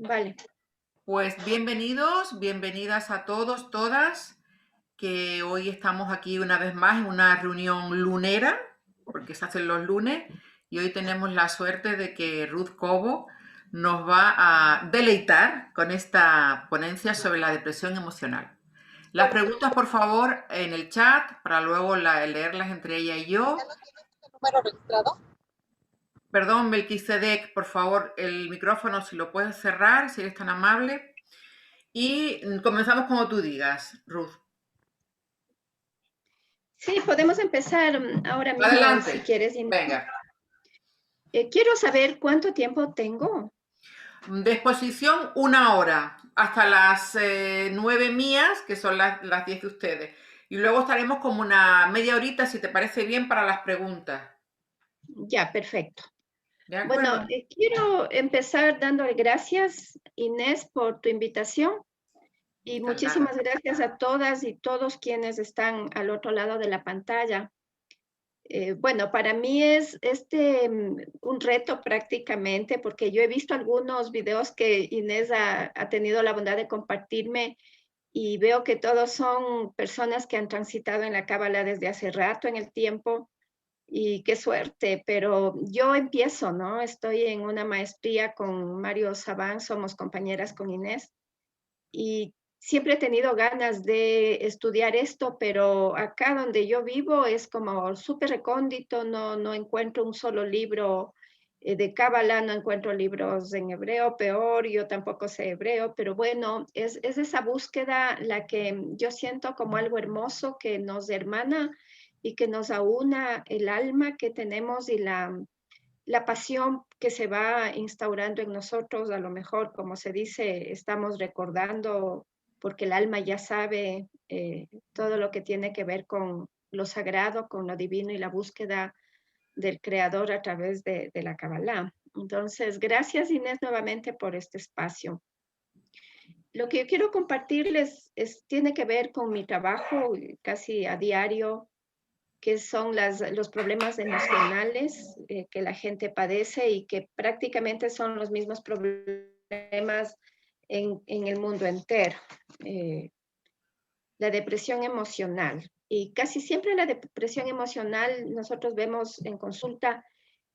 Vale. Pues bienvenidos, bienvenidas a todos, todas, que hoy estamos aquí una vez más en una reunión lunera, porque se hacen los lunes, y hoy tenemos la suerte de que Ruth Cobo nos va a deleitar con esta ponencia sobre la depresión emocional. Las preguntas, por favor, en el chat, para luego leerlas entre ella y ¿Ya yo. no tienes este número registrado? Perdón, Melquisedec, por favor, el micrófono si lo puedes cerrar, si eres tan amable. Y comenzamos como tú digas, Ruth. Sí, podemos empezar ahora mismo si Adelante. quieres. Venga. Quiero saber cuánto tiempo tengo. De exposición, 1 hora. Hasta las 9 mías, que son las 10 de ustedes. Y luego estaremos como una media horita, si te parece bien, para las preguntas. Ya, perfecto. ¿De Bueno, acuerdo? quiero empezar dándole gracias, Inés, por tu invitación y Nada. muchísimas gracias a todas y todos quienes están al otro lado de la pantalla. Bueno, para mí es un reto prácticamente porque yo he visto algunos videos que Inés ha tenido la bondad de compartirme y veo que todos son personas que han transitado en la Cábala desde hace rato en el tiempo y qué suerte, pero yo empiezo, ¿no? Estoy en una maestría con Mario Sabán, somos compañeras con Inés y siempre he tenido ganas de estudiar esto, pero acá donde yo vivo es como súper recóndito, no encuentro un solo libro de Cábala, no encuentro libros en hebreo, peor, yo tampoco sé hebreo, pero bueno, es esa búsqueda la que yo siento como algo hermoso que nos hermana y que nos aúna el alma que tenemos y la pasión que se va instaurando en nosotros, a lo mejor, como se dice, estamos recordando porque el alma ya sabe todo lo que tiene que ver con lo sagrado, con lo divino y la búsqueda del creador a través de la Kabbalah. Entonces, gracias Inés nuevamente por este espacio. Lo que yo quiero compartirles tiene que ver con mi trabajo casi a diario, que son los problemas emocionales que la gente padece y que prácticamente son los mismos problemas en el mundo entero. Eh, la depresión emocional. Y casi siempre la depresión emocional nosotros vemos en consulta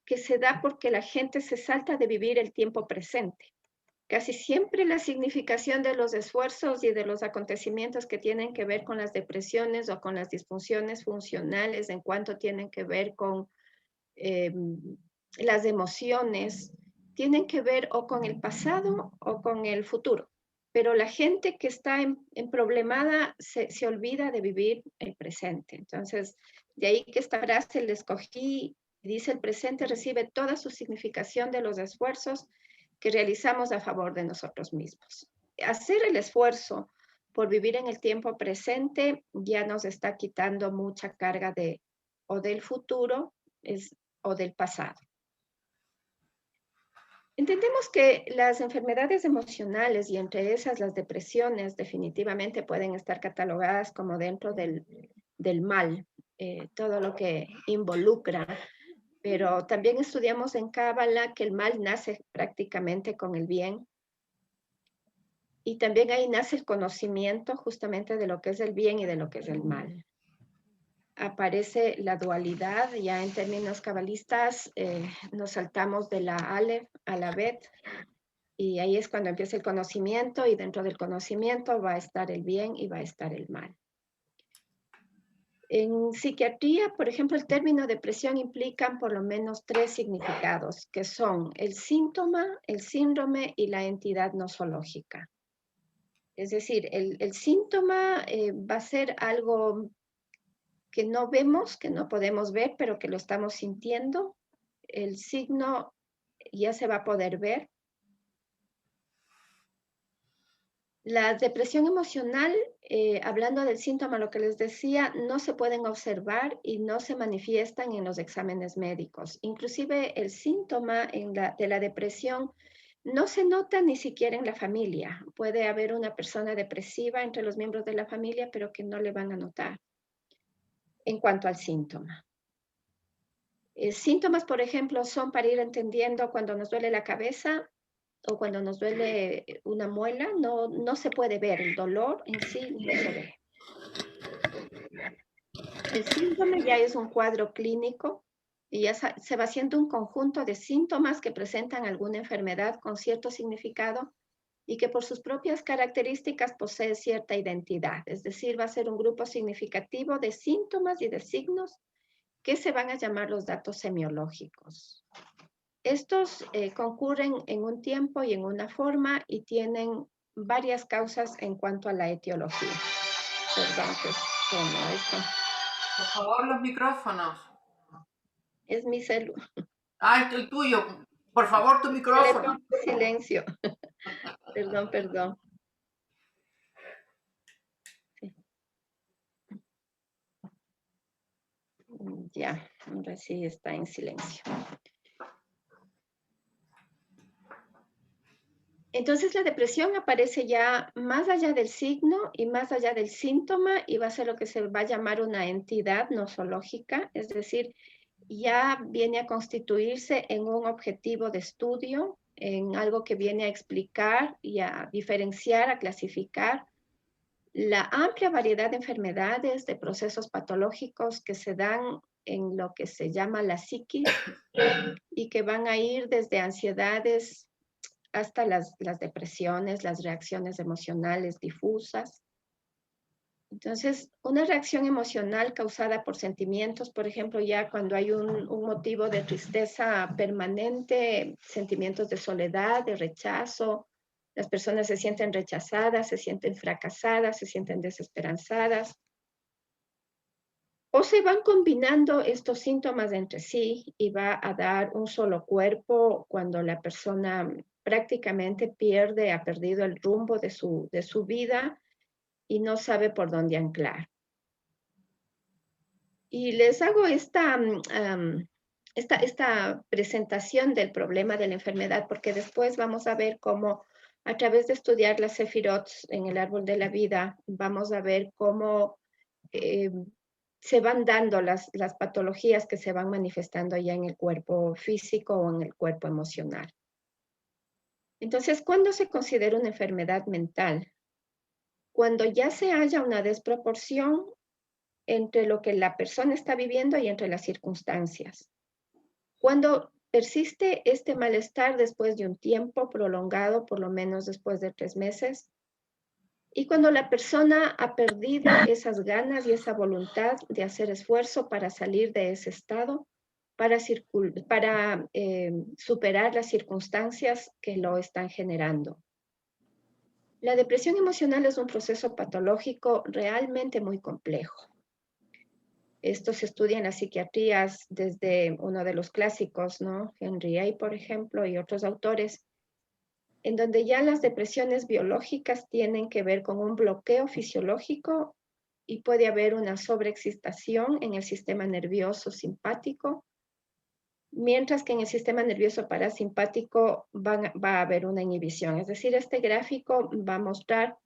que se da porque la gente se salta de vivir el tiempo presente. Casi siempre la significación de los esfuerzos y de los acontecimientos que tienen que ver con las depresiones o con las disfunciones funcionales en cuanto tienen que ver con eh, las emociones, tienen que ver o con el pasado o con el futuro. Pero la gente que está en problemada se olvida de vivir el presente. Entonces, de ahí que esta frase la escogí, dice el presente recibe toda su significación de los esfuerzos que realizamos a favor de nosotros mismos. Hacer el esfuerzo por vivir en el tiempo presente ya nos está quitando mucha carga o del futuro o del pasado. Entendemos que las enfermedades emocionales y entre esas las depresiones definitivamente pueden estar catalogadas como dentro del mal, todo lo que involucra, pero también estudiamos en Cábala que el mal nace prácticamente con el bien y también ahí nace el conocimiento justamente de lo que es el bien y de lo que es el mal. Aparece la dualidad, ya en términos cabalistas, nos saltamos de la Aleph a la Bet, y ahí es cuando empieza el conocimiento, y dentro del conocimiento va a estar el bien y va a estar el mal. En psiquiatría, por ejemplo, el término depresión implican por lo menos 3 significados, que son el síntoma, el síndrome y la entidad nosológica. Es decir, el síntoma va a ser algo que no vemos, que no podemos ver, pero que lo estamos sintiendo. El signo ya se va a poder ver. La depresión emocional, hablando del síntoma, lo que les decía, no se pueden observar y no se manifiestan en los exámenes médicos. Inclusive el síntoma de la depresión no se nota ni siquiera en la familia. Puede haber una persona depresiva entre los miembros de la familia, pero que no le van a notar en cuanto al síntoma. Síntomas, por ejemplo, son para ir entendiendo cuando nos duele la cabeza, o cuando nos duele una muela, no se puede ver el dolor en sí, no se ve. El síndrome ya es un cuadro clínico y ya se va haciendo un conjunto de síntomas que presentan alguna enfermedad con cierto significado y que por sus propias características posee cierta identidad. Es decir, va a ser un grupo significativo de síntomas y de signos que se van a llamar los datos semiológicos. Estos concurren en un tiempo y en una forma y tienen varias causas en cuanto a la etiología. Perdón, que suena esto. Por favor, los micrófonos. Es mi celu. Ah, el tuyo. Por favor, tu Le micrófono. pongo silencio. Perdón, perdón. Sí. Ya, ahora sí está en silencio. Entonces la depresión aparece ya más allá del signo y más allá del síntoma y va a ser lo que se va a llamar una entidad nosológica, es decir, ya viene a constituirse en un objetivo de estudio, en algo que viene a explicar y a diferenciar, a clasificar la amplia variedad de enfermedades, de procesos patológicos que se dan en lo que se llama la psiquis y que van a ir desde ansiedades hasta las depresiones, las reacciones emocionales difusas. Entonces, una reacción emocional causada por sentimientos, por ejemplo, ya cuando hay un motivo de tristeza permanente, sentimientos de soledad, de rechazo, las personas se sienten rechazadas, se sienten fracasadas, se sienten desesperanzadas, o se van combinando estos síntomas entre sí y va a dar un solo cuerpo cuando la persona prácticamente ha perdido el rumbo de su vida y no sabe por dónde anclar. Y les hago esta presentación del problema de la enfermedad porque después vamos a ver cómo a través de estudiar las sefirot en el árbol de la vida, vamos a ver cómo eh, se van dando las patologías que se van manifestando ya en el cuerpo físico o en el cuerpo emocional. Entonces, ¿cuándo se considera una enfermedad mental? Cuando ya se haya una desproporción entre lo que la persona está viviendo y entre las circunstancias. Cuando persiste este malestar después de un tiempo prolongado, por lo menos después de 3 meses, y cuando la persona ha perdido esas ganas y esa voluntad de hacer esfuerzo para salir de ese estado, para superar las circunstancias que lo están generando. La depresión emocional es un proceso patológico realmente muy complejo. Esto se estudia en las psiquiatrías desde uno de los clásicos, ¿no? Henry A., por ejemplo, y otros autores, en donde ya las depresiones biológicas tienen que ver con un bloqueo fisiológico y puede haber una sobreexcitación en el sistema nervioso simpático, mientras que en el sistema nervioso parasimpático va a haber una inhibición. Es decir, este gráfico va a mostrar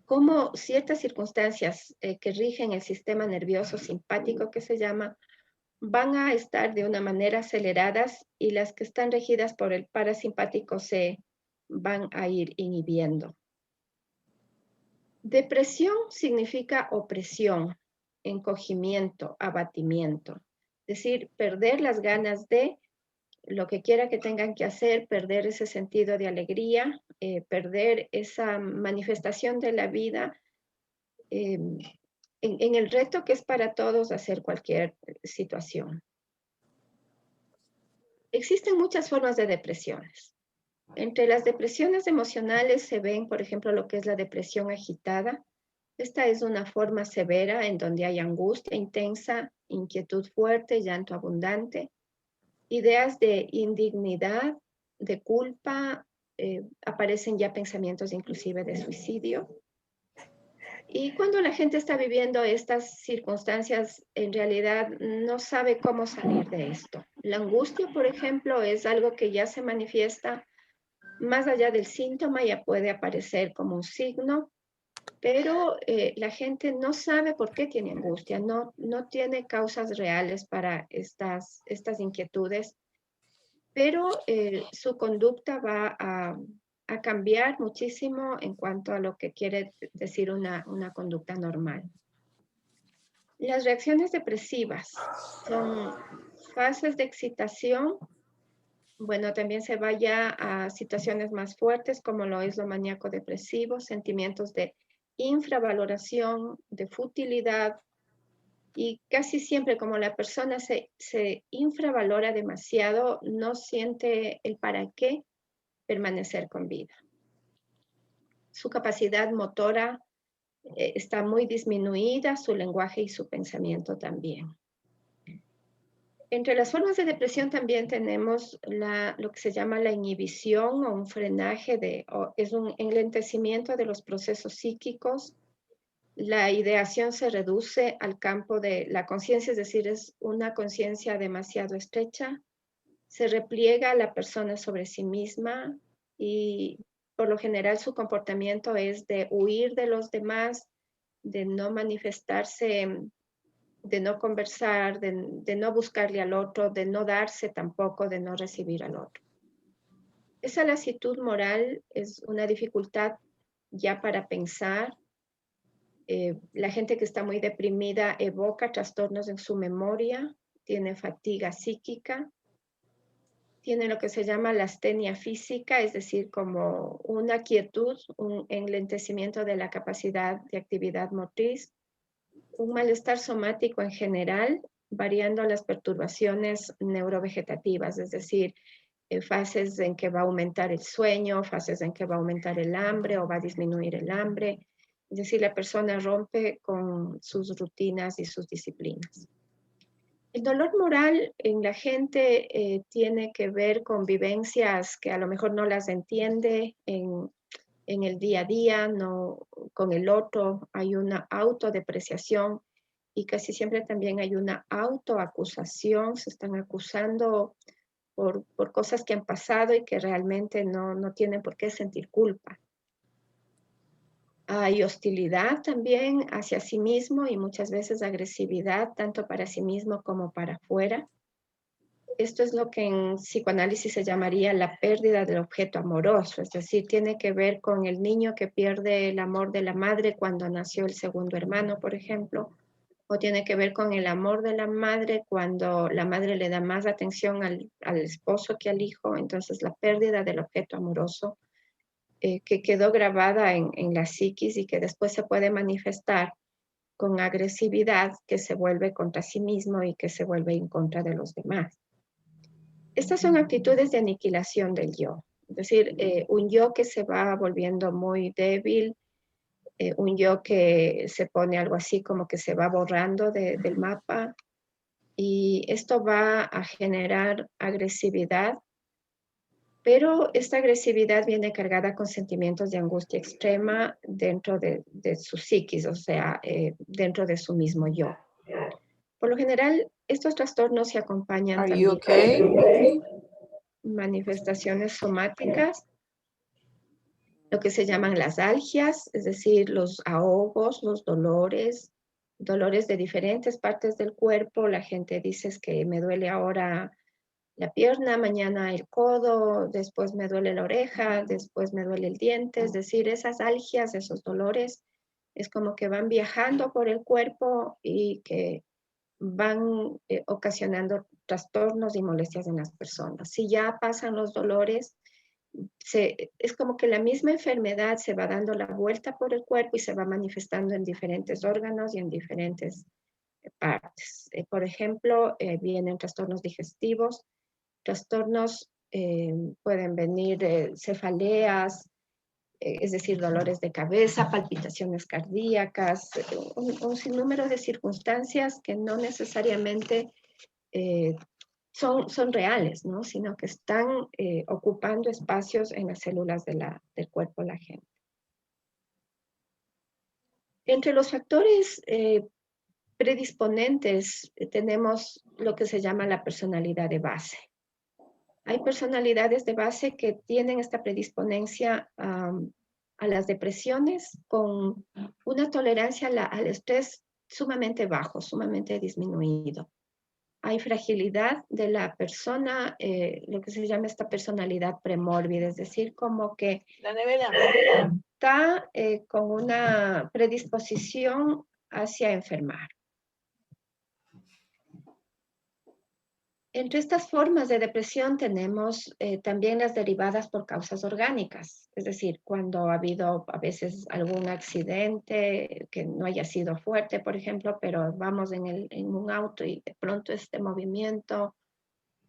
cómo ciertas circunstancias que rigen el sistema nervioso simpático, que se llama, van a estar de una manera aceleradas y las que están regidas por el parasimpático se van a ir inhibiendo. Depresión significa opresión, encogimiento, abatimiento. Es decir, perder las ganas de lo que quiera que tengan que hacer, perder ese sentido de alegría, perder esa manifestación de la vida en el reto que es para todos hacer cualquier situación. Existen muchas formas de depresiones. Entre las depresiones emocionales se ven, por ejemplo, lo que es la depresión agitada. Esta es una forma severa en donde hay angustia intensa, inquietud fuerte, llanto abundante, ideas de indignidad, de culpa, aparecen ya pensamientos inclusive de suicidio. Y cuando la gente está viviendo estas circunstancias, en realidad no sabe cómo salir de esto. La angustia, por ejemplo, es algo que ya se manifiesta más allá del síntoma, ya puede aparecer como un signo, pero la gente no sabe por qué tiene angustia, no tiene causas reales para estas inquietudes pero su conducta va a cambiar muchísimo en cuanto a lo que quiere decir una conducta normal. Las reacciones depresivas son fases de excitación. Bueno, también se va ya a situaciones más fuertes como lo es lo maníaco depresivo, sentimientos de infravaloración, de futilidad, y casi siempre como la persona se infravalora demasiado, no siente el para qué permanecer con vida. Su capacidad motora está muy disminuida, su lenguaje y su pensamiento también. Entre las formas de depresión también tenemos lo que se llama la inhibición o un frenaje, es un enlentecimiento de los procesos psíquicos. La ideación se reduce al campo de la conciencia, es decir, es una conciencia demasiado estrecha. Se repliega a la persona sobre sí misma y por lo general su comportamiento es de huir de los demás, de no manifestarse, de no conversar, de no buscarle al otro, de no darse tampoco, de no recibir al otro. Esa lasitud moral es una dificultad ya para pensar. La gente que está muy deprimida evoca trastornos en su memoria, tiene fatiga psíquica, tiene lo que se llama la astenia física, es decir, como una quietud, un enlentecimiento de la capacidad de actividad motriz, un malestar somático en general, variando las perturbaciones neurovegetativas, es decir, fases en que va a aumentar el sueño, fases en que va a aumentar el hambre o va a disminuir el hambre. Es decir, la persona rompe con sus rutinas y sus disciplinas. El dolor moral en la gente tiene que ver con vivencias que a lo mejor no las entiende en el día a día, no, con el otro, hay una autodepreciación y casi siempre también hay una autoacusación, se están acusando por cosas que han pasado y que realmente no tienen por qué sentir culpa. Hay hostilidad también hacia sí mismo y muchas veces agresividad, tanto para sí mismo como para afuera. Esto es lo que en psicoanálisis se llamaría la pérdida del objeto amoroso, es decir, tiene que ver con el niño que pierde el amor de la madre cuando nació el segundo hermano, por ejemplo, o tiene que ver con el amor de la madre cuando la madre le da más atención al esposo que al hijo, entonces la pérdida del objeto amoroso que quedó grabada en la psiquis y que después se puede manifestar con agresividad que se vuelve contra sí mismo y que se vuelve en contra de los demás. Estas son actitudes de aniquilación del yo, es decir, un yo que se va volviendo muy débil, un yo que se pone algo así como que se va borrando del mapa y esto va a generar agresividad, pero esta agresividad viene cargada con sentimientos de angustia extrema dentro de su psiquis, o sea, dentro de su mismo yo. Por lo general, estos trastornos se acompañan Are you también okay? de manifestaciones somáticas, lo que se llaman las algias, es decir, los ahogos, los dolores, dolores de diferentes partes del cuerpo. La gente dice es que me duele ahora la pierna, mañana el codo, después me duele la oreja, después me duele el diente, es decir, esas algias, esos dolores, es como que van viajando por el cuerpo y que van ocasionando trastornos y molestias en las personas. Si ya pasan los dolores, es como que la misma enfermedad se va dando la vuelta por el cuerpo y se va manifestando en diferentes órganos y en diferentes partes. Por ejemplo, vienen trastornos digestivos, trastornos pueden venir cefaleas, es decir, dolores de cabeza, palpitaciones cardíacas, un sinnúmero de circunstancias que no necesariamente eh, son reales, ¿no? Sino que están ocupando espacios en las células del cuerpo de la gente. Entre los factores predisponentes tenemos lo que se llama la personalidad de base. Hay personalidades de base que tienen esta predisponencia a las depresiones con una tolerancia al estrés sumamente bajo, sumamente disminuido. hay fragilidad de la persona, lo que se llama esta personalidad premórbida, es decir, como que está con una predisposición hacia enfermar. Entre estas formas de depresión tenemos también las derivadas por causas orgánicas, es decir, cuando ha habido a veces algún accidente que no haya sido fuerte, por ejemplo, pero vamos en un auto y de pronto este movimiento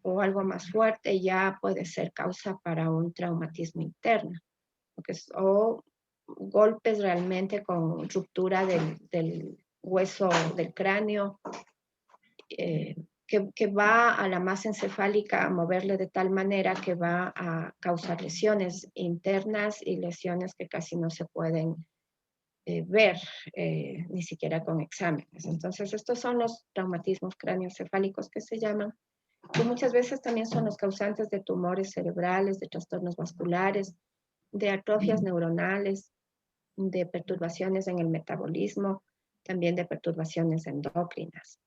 o algo más fuerte ya puede ser causa para un traumatismo interno, o golpes realmente con ruptura del hueso del cráneo, que va a la masa encefálica a moverle de tal manera que va a causar lesiones internas y lesiones que casi no se pueden ver ni siquiera con exámenes. Entonces, estos son los traumatismos cráneoencefálicos que se llaman, que muchas veces también son los causantes de tumores cerebrales, de trastornos vasculares, de atrofias neuronales, de perturbaciones en el metabolismo, también de perturbaciones endocrinas.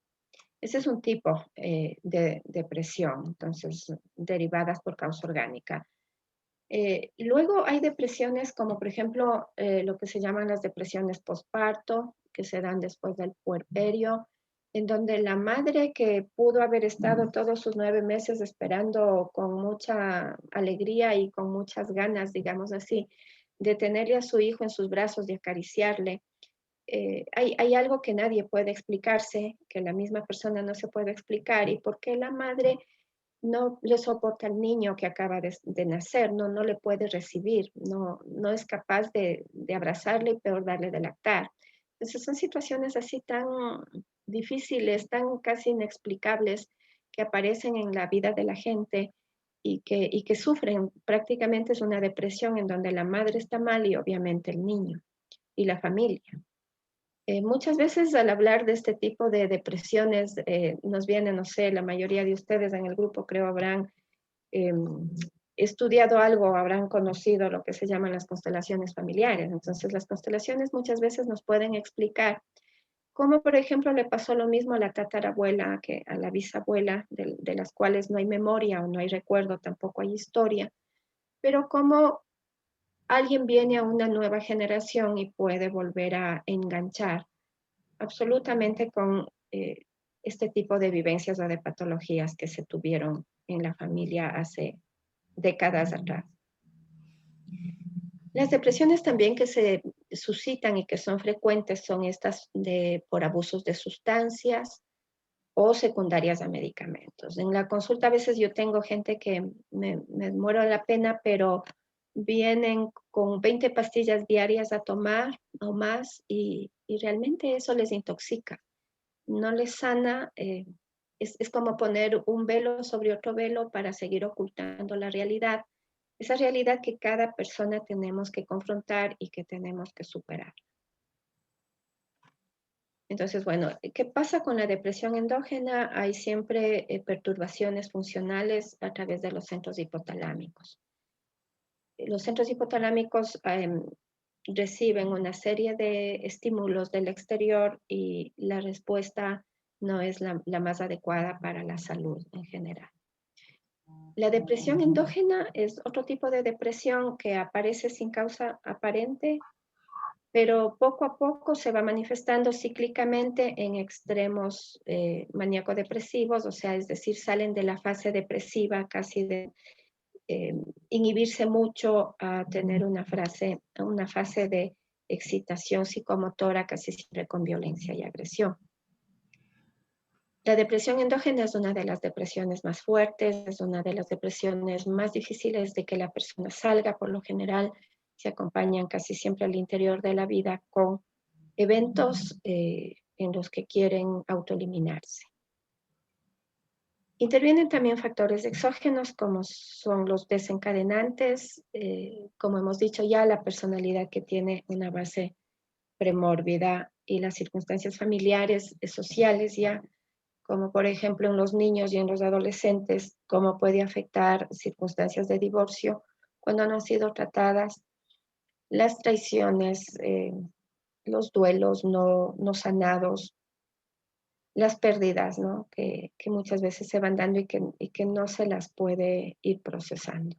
Ese es un tipo de depresión, entonces, derivadas por causa orgánica. Luego hay depresiones como, por ejemplo, lo que se llaman las depresiones postparto, que se dan después del puerperio, en donde la madre que pudo haber estado todos sus 9 meses esperando con mucha alegría y con muchas ganas, digamos así, de tenerle a su hijo en sus brazos y acariciarle, hay algo que nadie puede explicarse, que la misma persona no se puede explicar, y por qué la madre no le soporta al niño que acaba de nacer, no le puede recibir, no es capaz de abrazarle y peor darle de lactar. Entonces son situaciones así tan difíciles, tan casi inexplicables, que aparecen en la vida de la gente y que sufren. Prácticamente es una depresión en donde la madre está mal y obviamente el niño y la familia. Muchas veces al hablar de este tipo de depresiones nos viene, no sé, la mayoría de ustedes en el grupo creo habrán eh, estudiado algo, habrán conocido lo que se llaman las constelaciones familiares. Entonces las constelaciones muchas veces nos pueden explicar cómo, por ejemplo, le pasó lo mismo a la tatarabuela que a la bisabuela, de las cuales no hay memoria o no hay recuerdo, tampoco hay historia, pero cómo alguien viene a una nueva generación y puede volver a enganchar absolutamente con este tipo de vivencias o de patologías que se tuvieron en la familia hace décadas atrás. Las depresiones también que se suscitan y que son frecuentes son estas por abusos de sustancias o secundarias a medicamentos. En la consulta a veces yo tengo gente que me muero de la pena, pero vienen con 20 pastillas diarias a tomar o más y realmente eso les intoxica, no les sana. Es como poner un velo sobre otro velo para seguir ocultando la realidad, esa realidad que cada persona tenemos que confrontar y que tenemos que superar. Entonces, bueno, ¿qué pasa con la depresión endógena? Hay siempre perturbaciones funcionales a través de los centros hipotalámicos. Los centros hipotalámicos reciben una serie de estímulos del exterior y la respuesta no es la más adecuada para la salud en general. La depresión endógena es otro tipo de depresión que aparece sin causa aparente, pero poco a poco se va manifestando cíclicamente en extremos maníaco-depresivos, o sea, es decir, salen de la fase depresiva casi de inhibirse mucho a tener una fase de excitación psicomotora casi siempre con violencia y agresión. La depresión endógena es una de las depresiones más fuertes, es una de las depresiones más difíciles de que la persona salga. Por lo general, se acompañan casi siempre al interior de la vida con eventos en los que quieren autoeliminarse. Intervienen también factores exógenos como son los desencadenantes, como hemos dicho ya, la personalidad que tiene una base premórbida y las circunstancias familiares, sociales ya, como por ejemplo en los niños y en los adolescentes, cómo puede afectar circunstancias de divorcio cuando no han sido tratadas, las traiciones, los duelos no sanados, las pérdidas, ¿no? Que muchas veces se van dando y que no se las puede ir procesando.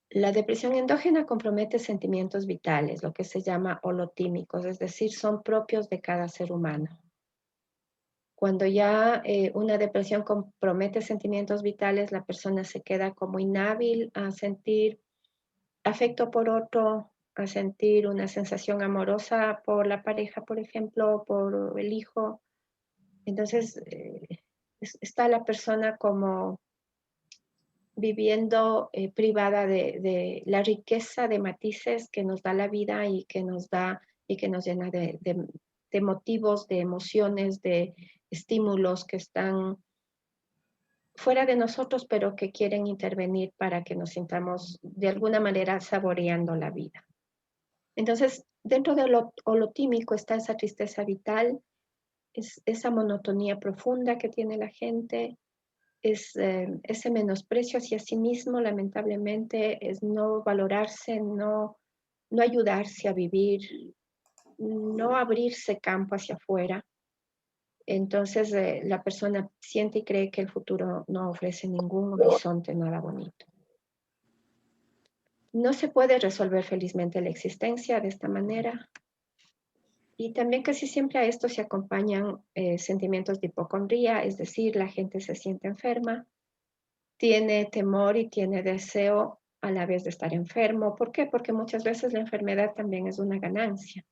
La depresión endógena compromete sentimientos vitales, lo que se llama holotímicos, es decir, son propios de cada ser humano. Cuando ya una depresión compromete sentimientos vitales, la persona se queda como inhábil a sentir afecto por otro, a sentir una sensación amorosa por la pareja, por ejemplo, por el hijo. Entonces, está la persona como viviendo privada de la riqueza de matices que nos da la vida y que nos da y que nos llena de motivos, de emociones, de estímulos que están fuera de nosotros, pero que quieren intervenir para que nos sintamos de alguna manera saboreando la vida. Entonces, dentro de lo holotímico está esa tristeza vital, es esa monotonía profunda que tiene la gente, es ese menosprecio hacia sí mismo, lamentablemente, es no valorarse, no ayudarse a vivir, no abrirse campo hacia afuera. Entonces la persona siente y cree que el futuro no ofrece ningún horizonte, nada bonito. No se puede resolver felizmente la existencia de esta manera. Y también casi siempre a esto se acompañan sentimientos de hipocondría, es decir, la gente se siente enferma, tiene temor y tiene deseo a la vez de estar enfermo. ¿Por qué? Porque muchas veces la enfermedad también es una ganancia.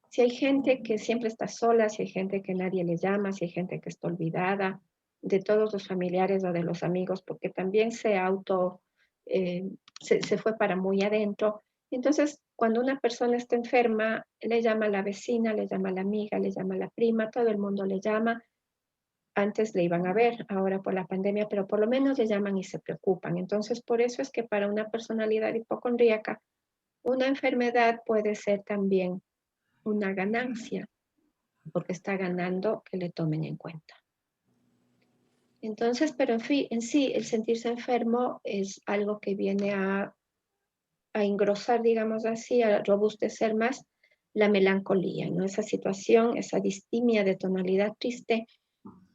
Si hay gente que siempre está sola, si hay gente que nadie le llama, si hay gente que está olvidada de todos los familiares o de los amigos, porque también se fue para muy adentro. Entonces, cuando una persona está enferma, le llama a la vecina, le llama a la amiga, le llama a la prima, todo el mundo le llama. Antes le iban a ver, ahora por la pandemia, pero por lo menos le llaman y se preocupan. Entonces, por eso es que para una personalidad hipocondríaca, una enfermedad puede ser también una ganancia, porque está ganando que le tomen en cuenta. Entonces, pero en sí, el sentirse enfermo es algo que viene a engrosar, digamos así, a robustecer más la melancolía, ¿no? Esa situación, esa distimia de tonalidad triste,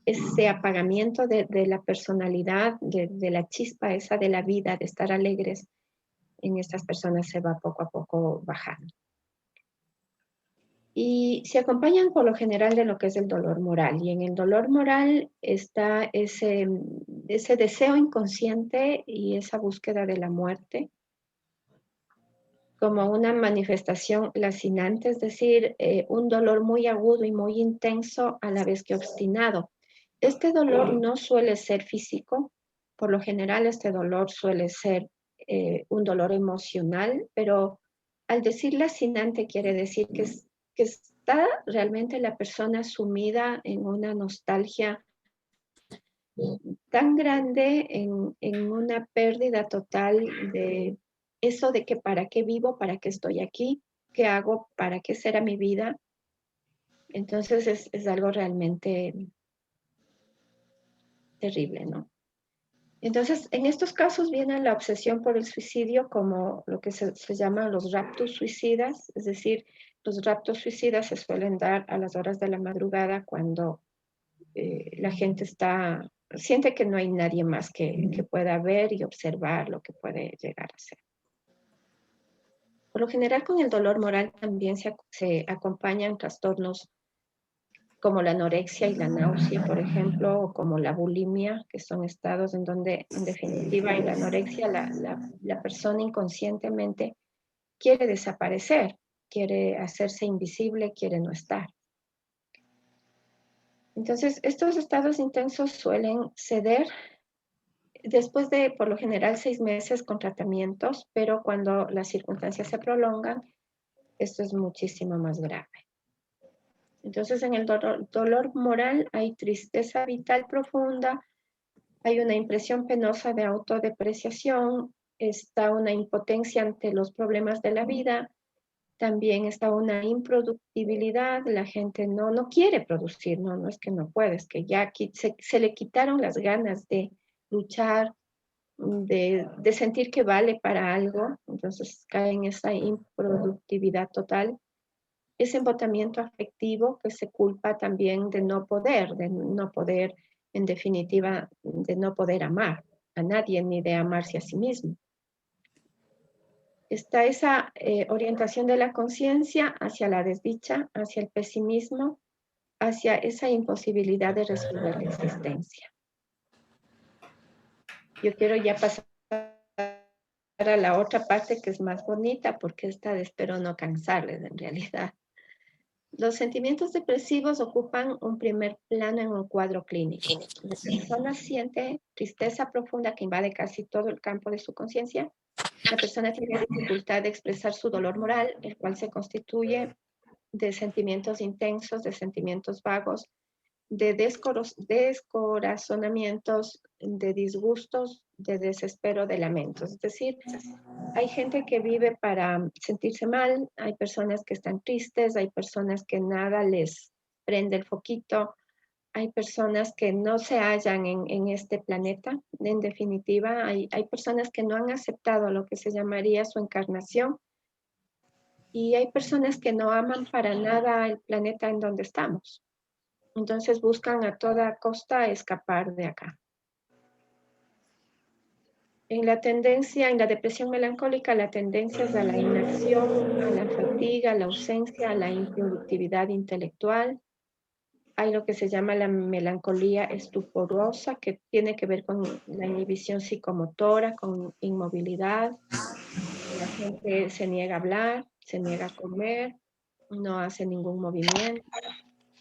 ese apagamiento de la personalidad, de la chispa esa de la vida, de estar alegres, en estas personas se va poco a poco bajando. Y se acompañan por lo general de lo que es el dolor moral. Y en el dolor moral está ese deseo inconsciente y esa búsqueda de la muerte como una manifestación lacinante, es decir, un dolor muy agudo y muy intenso a la vez que obstinado. Este dolor no suele ser físico, por lo general este dolor suele ser un dolor emocional, pero al decir lacinante quiere decir que está realmente la persona sumida en una nostalgia tan grande, en una pérdida total de eso de que para qué vivo, para qué estoy aquí, qué hago, para qué será mi vida. Entonces es algo realmente terrible, ¿no? Entonces, en estos casos viene la obsesión por el suicidio como lo que se llaman los raptos suicidas, es decir, los raptos suicidas se suelen dar a las horas de la madrugada cuando la gente siente que no hay nadie más que pueda ver y observar lo que puede llegar a ser. Por lo general, con el dolor moral también se acompañan trastornos como la anorexia y la náusea, por ejemplo, o como la bulimia, que son estados en donde, en definitiva, en la anorexia la persona inconscientemente quiere desaparecer, quiere hacerse invisible, quiere no estar. Entonces, estos estados intensos suelen ceder después de, por lo general, 6 meses con tratamientos, pero cuando las circunstancias se prolongan, esto es muchísimo más grave. Entonces, en el dolor moral hay tristeza vital profunda, hay una impresión penosa de autodepreciación, está una impotencia ante los problemas de la vida, también está una improductibilidad, la gente no quiere producir, no es que no puede, es que ya se le quitaron las ganas de luchar, de sentir que vale para algo, entonces cae en esa improductividad total. ese embotamiento afectivo que se culpa también de no poder, en definitiva, de no poder amar a nadie ni de amarse a sí mismo. Está esa orientación de la conciencia hacia la desdicha, hacia el pesimismo, hacia esa imposibilidad de resolver la existencia. Yo quiero ya pasar a la otra parte que es más bonita, porque esta espero no cansarles en realidad. Los sentimientos depresivos ocupan un primer plano en un cuadro clínico. La persona siente tristeza profunda que invade casi todo el campo de su conciencia. La persona tiene dificultad de expresar su dolor moral, el cual se constituye de sentimientos intensos, de sentimientos vagos, de descorazonamientos, de disgustos, de desespero, de lamentos. Es decir, hay gente que vive para sentirse mal, hay personas que están tristes, hay personas que nada les prende el foquito, hay personas que no se hallan en este planeta. En definitiva, hay personas que no han aceptado lo que se llamaría su encarnación y hay personas que no aman para nada el planeta en donde estamos. Entonces buscan a toda costa escapar de acá. En la depresión melancólica, la tendencia es a la inacción, a la fatiga, a la ausencia, a la improductividad intelectual. Hay lo que se llama la melancolía estuporosa, que tiene que ver con la inhibición psicomotora, con inmovilidad. La gente se niega a hablar, se niega a comer, no hace ningún movimiento,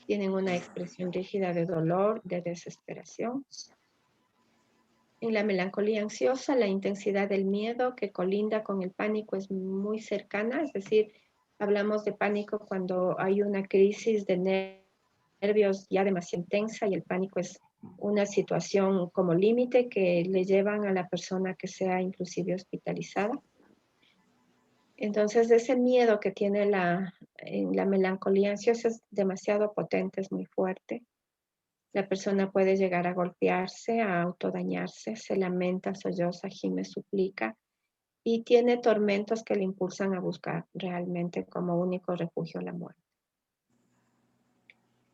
tienen una expresión rígida de dolor, de desesperación. En la melancolía ansiosa, la intensidad del miedo que colinda con el pánico es muy cercana, es decir, hablamos de pánico cuando hay una crisis de nervios ya demasiado intensa y el pánico es una situación como límite que le llevan a la persona que sea inclusive hospitalizada. Entonces, ese miedo que tiene la melancolía ansiosa es demasiado potente, es muy fuerte. La persona puede llegar a golpearse, a autodañarse, se lamenta, solloza, gime, suplica y tiene tormentos que le impulsan a buscar realmente como único refugio la muerte.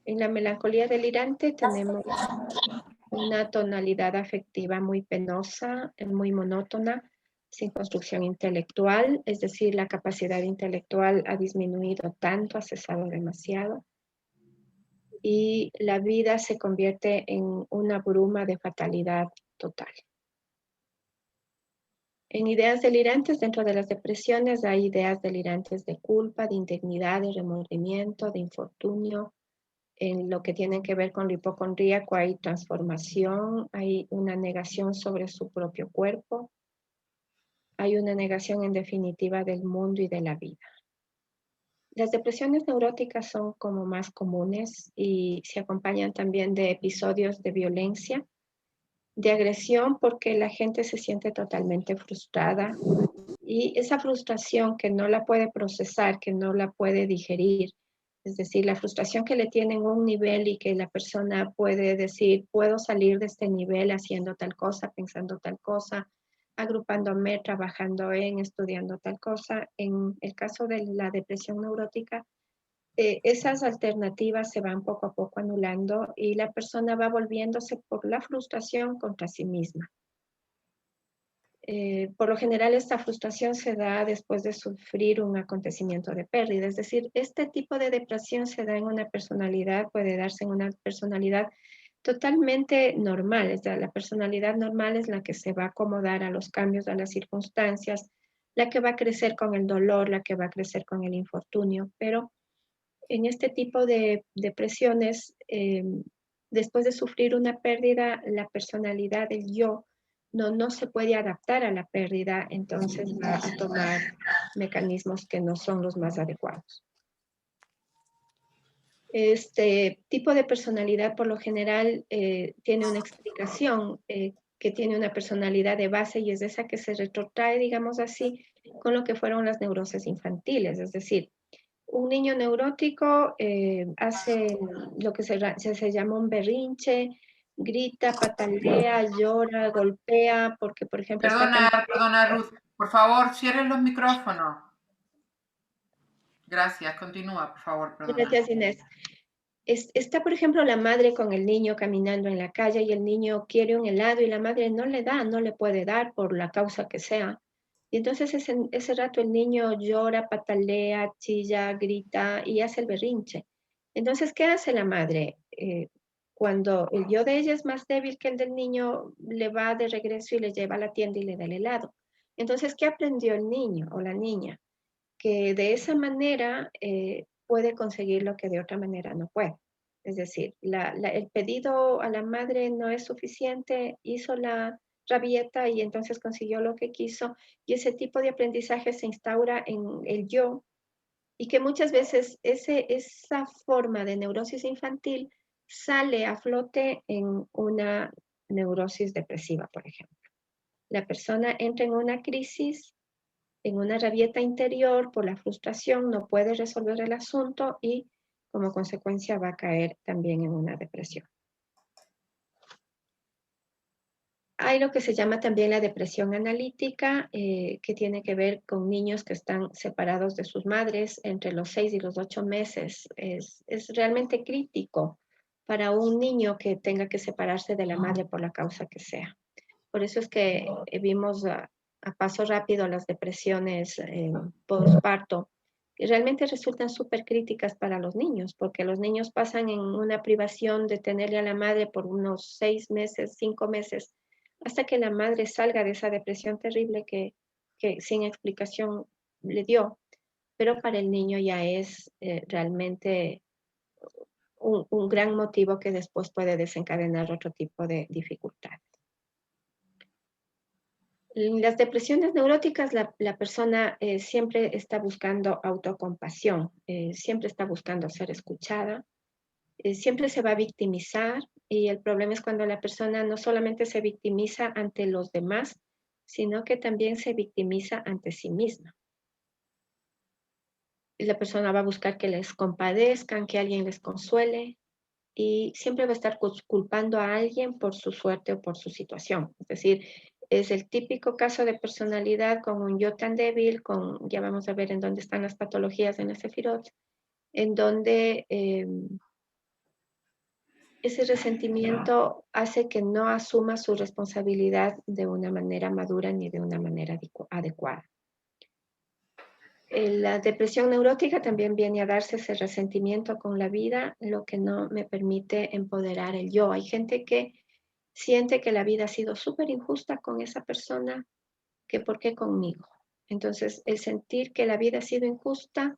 En la melancolía delirante tenemos una tonalidad afectiva muy penosa, muy monótona, sin construcción intelectual, es decir, la capacidad intelectual ha disminuido tanto, ha cesado demasiado y la vida se convierte en una bruma de fatalidad total. En ideas delirantes, dentro de las depresiones, hay ideas delirantes de culpa, de indignidad, de remordimiento, de infortunio. En lo que tiene que ver con lo hipocondríaco hay transformación, hay una negación sobre su propio cuerpo, hay una negación en definitiva del mundo y de la vida. Las depresiones neuróticas son como más comunes y se acompañan también de episodios de violencia, de agresión, porque la gente se siente totalmente frustrada y esa frustración que no la puede procesar, que no la puede digerir, es decir, la frustración que le tienen un nivel y que la persona puede decir, puedo salir de este nivel haciendo tal cosa, pensando tal cosa, agrupándome, trabajando estudiando tal cosa. En el caso de la depresión neurótica, esas alternativas se van poco a poco anulando y la persona va volviéndose por la frustración contra sí misma. Por lo general esta frustración se da después de sufrir un acontecimiento de pérdida, es decir, este tipo de depresión se da en una personalidad, puede darse en una personalidad totalmente normal, es decir, la personalidad normal es la que se va a acomodar a los cambios, a las circunstancias, la que va a crecer con el dolor, la que va a crecer con el infortunio, pero en este tipo de depresiones, después de sufrir una pérdida, la personalidad del yo no se puede adaptar a la pérdida, entonces va a tomar mecanismos que no son los más adecuados. Este tipo de personalidad por lo general tiene una explicación que tiene una personalidad de base y es esa que se retrotrae, digamos así, con lo que fueron las neurosis infantiles, es decir, un niño neurótico hace lo que se llama un berrinche, grita, patalea, llora, golpea, porque por ejemplo está Perdona, Ruth, por favor, cierren los micrófonos. Gracias. Continúa, por favor, perdona. Gracias, Inés. Está, por ejemplo, la madre con el niño caminando en la calle y el niño quiere un helado y la madre no le da, no le puede dar por la causa que sea. Y entonces ese rato el niño llora, patalea, chilla, grita y hace el berrinche. Entonces, ¿qué hace la madre? Cuando el yo de ella es más débil que el del niño, le va de regreso y le lleva a la tienda y le da el helado. Entonces, ¿qué aprendió el niño o la niña? Que de esa manera puede conseguir lo que de otra manera no puede. Es decir, el pedido a la madre no es suficiente, hizo la rabieta y entonces consiguió lo que quiso, y ese tipo de aprendizaje se instaura en el yo, y que muchas veces esa forma de neurosis infantil sale a flote en una neurosis depresiva, por ejemplo. La persona entra en una crisis, en una rabieta interior por la frustración, no puede resolver el asunto y como consecuencia va a caer también en una depresión. Hay lo que se llama también la depresión analítica, que tiene que ver con niños que están separados de sus madres entre los 6 y los 8 meses. Es realmente crítico para un niño que tenga que separarse de la madre por la causa que sea. Por eso es que vimos a paso rápido las depresiones postparto, que realmente resultan súper críticas para los niños, porque los niños pasan en una privación de tenerle a la madre por unos 6 meses, 5 meses, hasta que la madre salga de esa depresión terrible que sin explicación le dio. Pero para el niño ya es realmente un gran motivo que después puede desencadenar otro tipo de dificultad. En las depresiones neuróticas, la persona siempre está buscando autocompasión, siempre está buscando ser escuchada, siempre se va a victimizar, y el problema es cuando la persona no solamente se victimiza ante los demás, sino que también se victimiza ante sí misma. Y la persona va a buscar que les compadezcan, que alguien les consuele, y siempre va a estar culpando a alguien por su suerte o por su situación. Es decir, es el típico caso de personalidad con un yo tan débil, ya vamos a ver en dónde están las patologías en el Sefirot, en donde ese resentimiento hace que no asuma su responsabilidad de una manera madura ni de una manera adecuada. La depresión neurótica también viene a darse ese resentimiento con la vida, lo que no me permite empoderar el yo. Hay gente que siente que la vida ha sido súper injusta con esa persona, que por qué conmigo. Entonces, el sentir que la vida ha sido injusta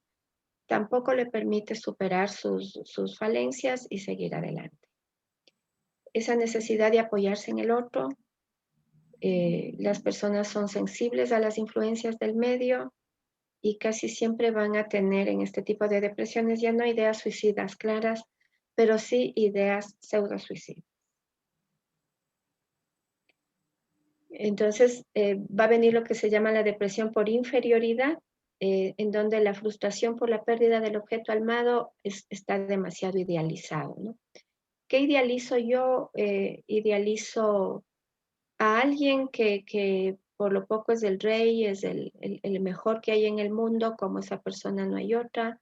tampoco le permite superar sus falencias y seguir adelante. Esa necesidad de apoyarse en el otro, las personas son sensibles a las influencias del medio, y casi siempre van a tener en este tipo de depresiones ya no ideas suicidas claras, pero sí ideas pseudo-suicidas. Entonces, va a venir lo que se llama la depresión por inferioridad, en donde la frustración por la pérdida del objeto amado está demasiado idealizado, ¿no? ¿Qué idealizo yo? Idealizo a alguien que por lo poco es el rey, es el mejor que hay en el mundo, como esa persona no hay otra.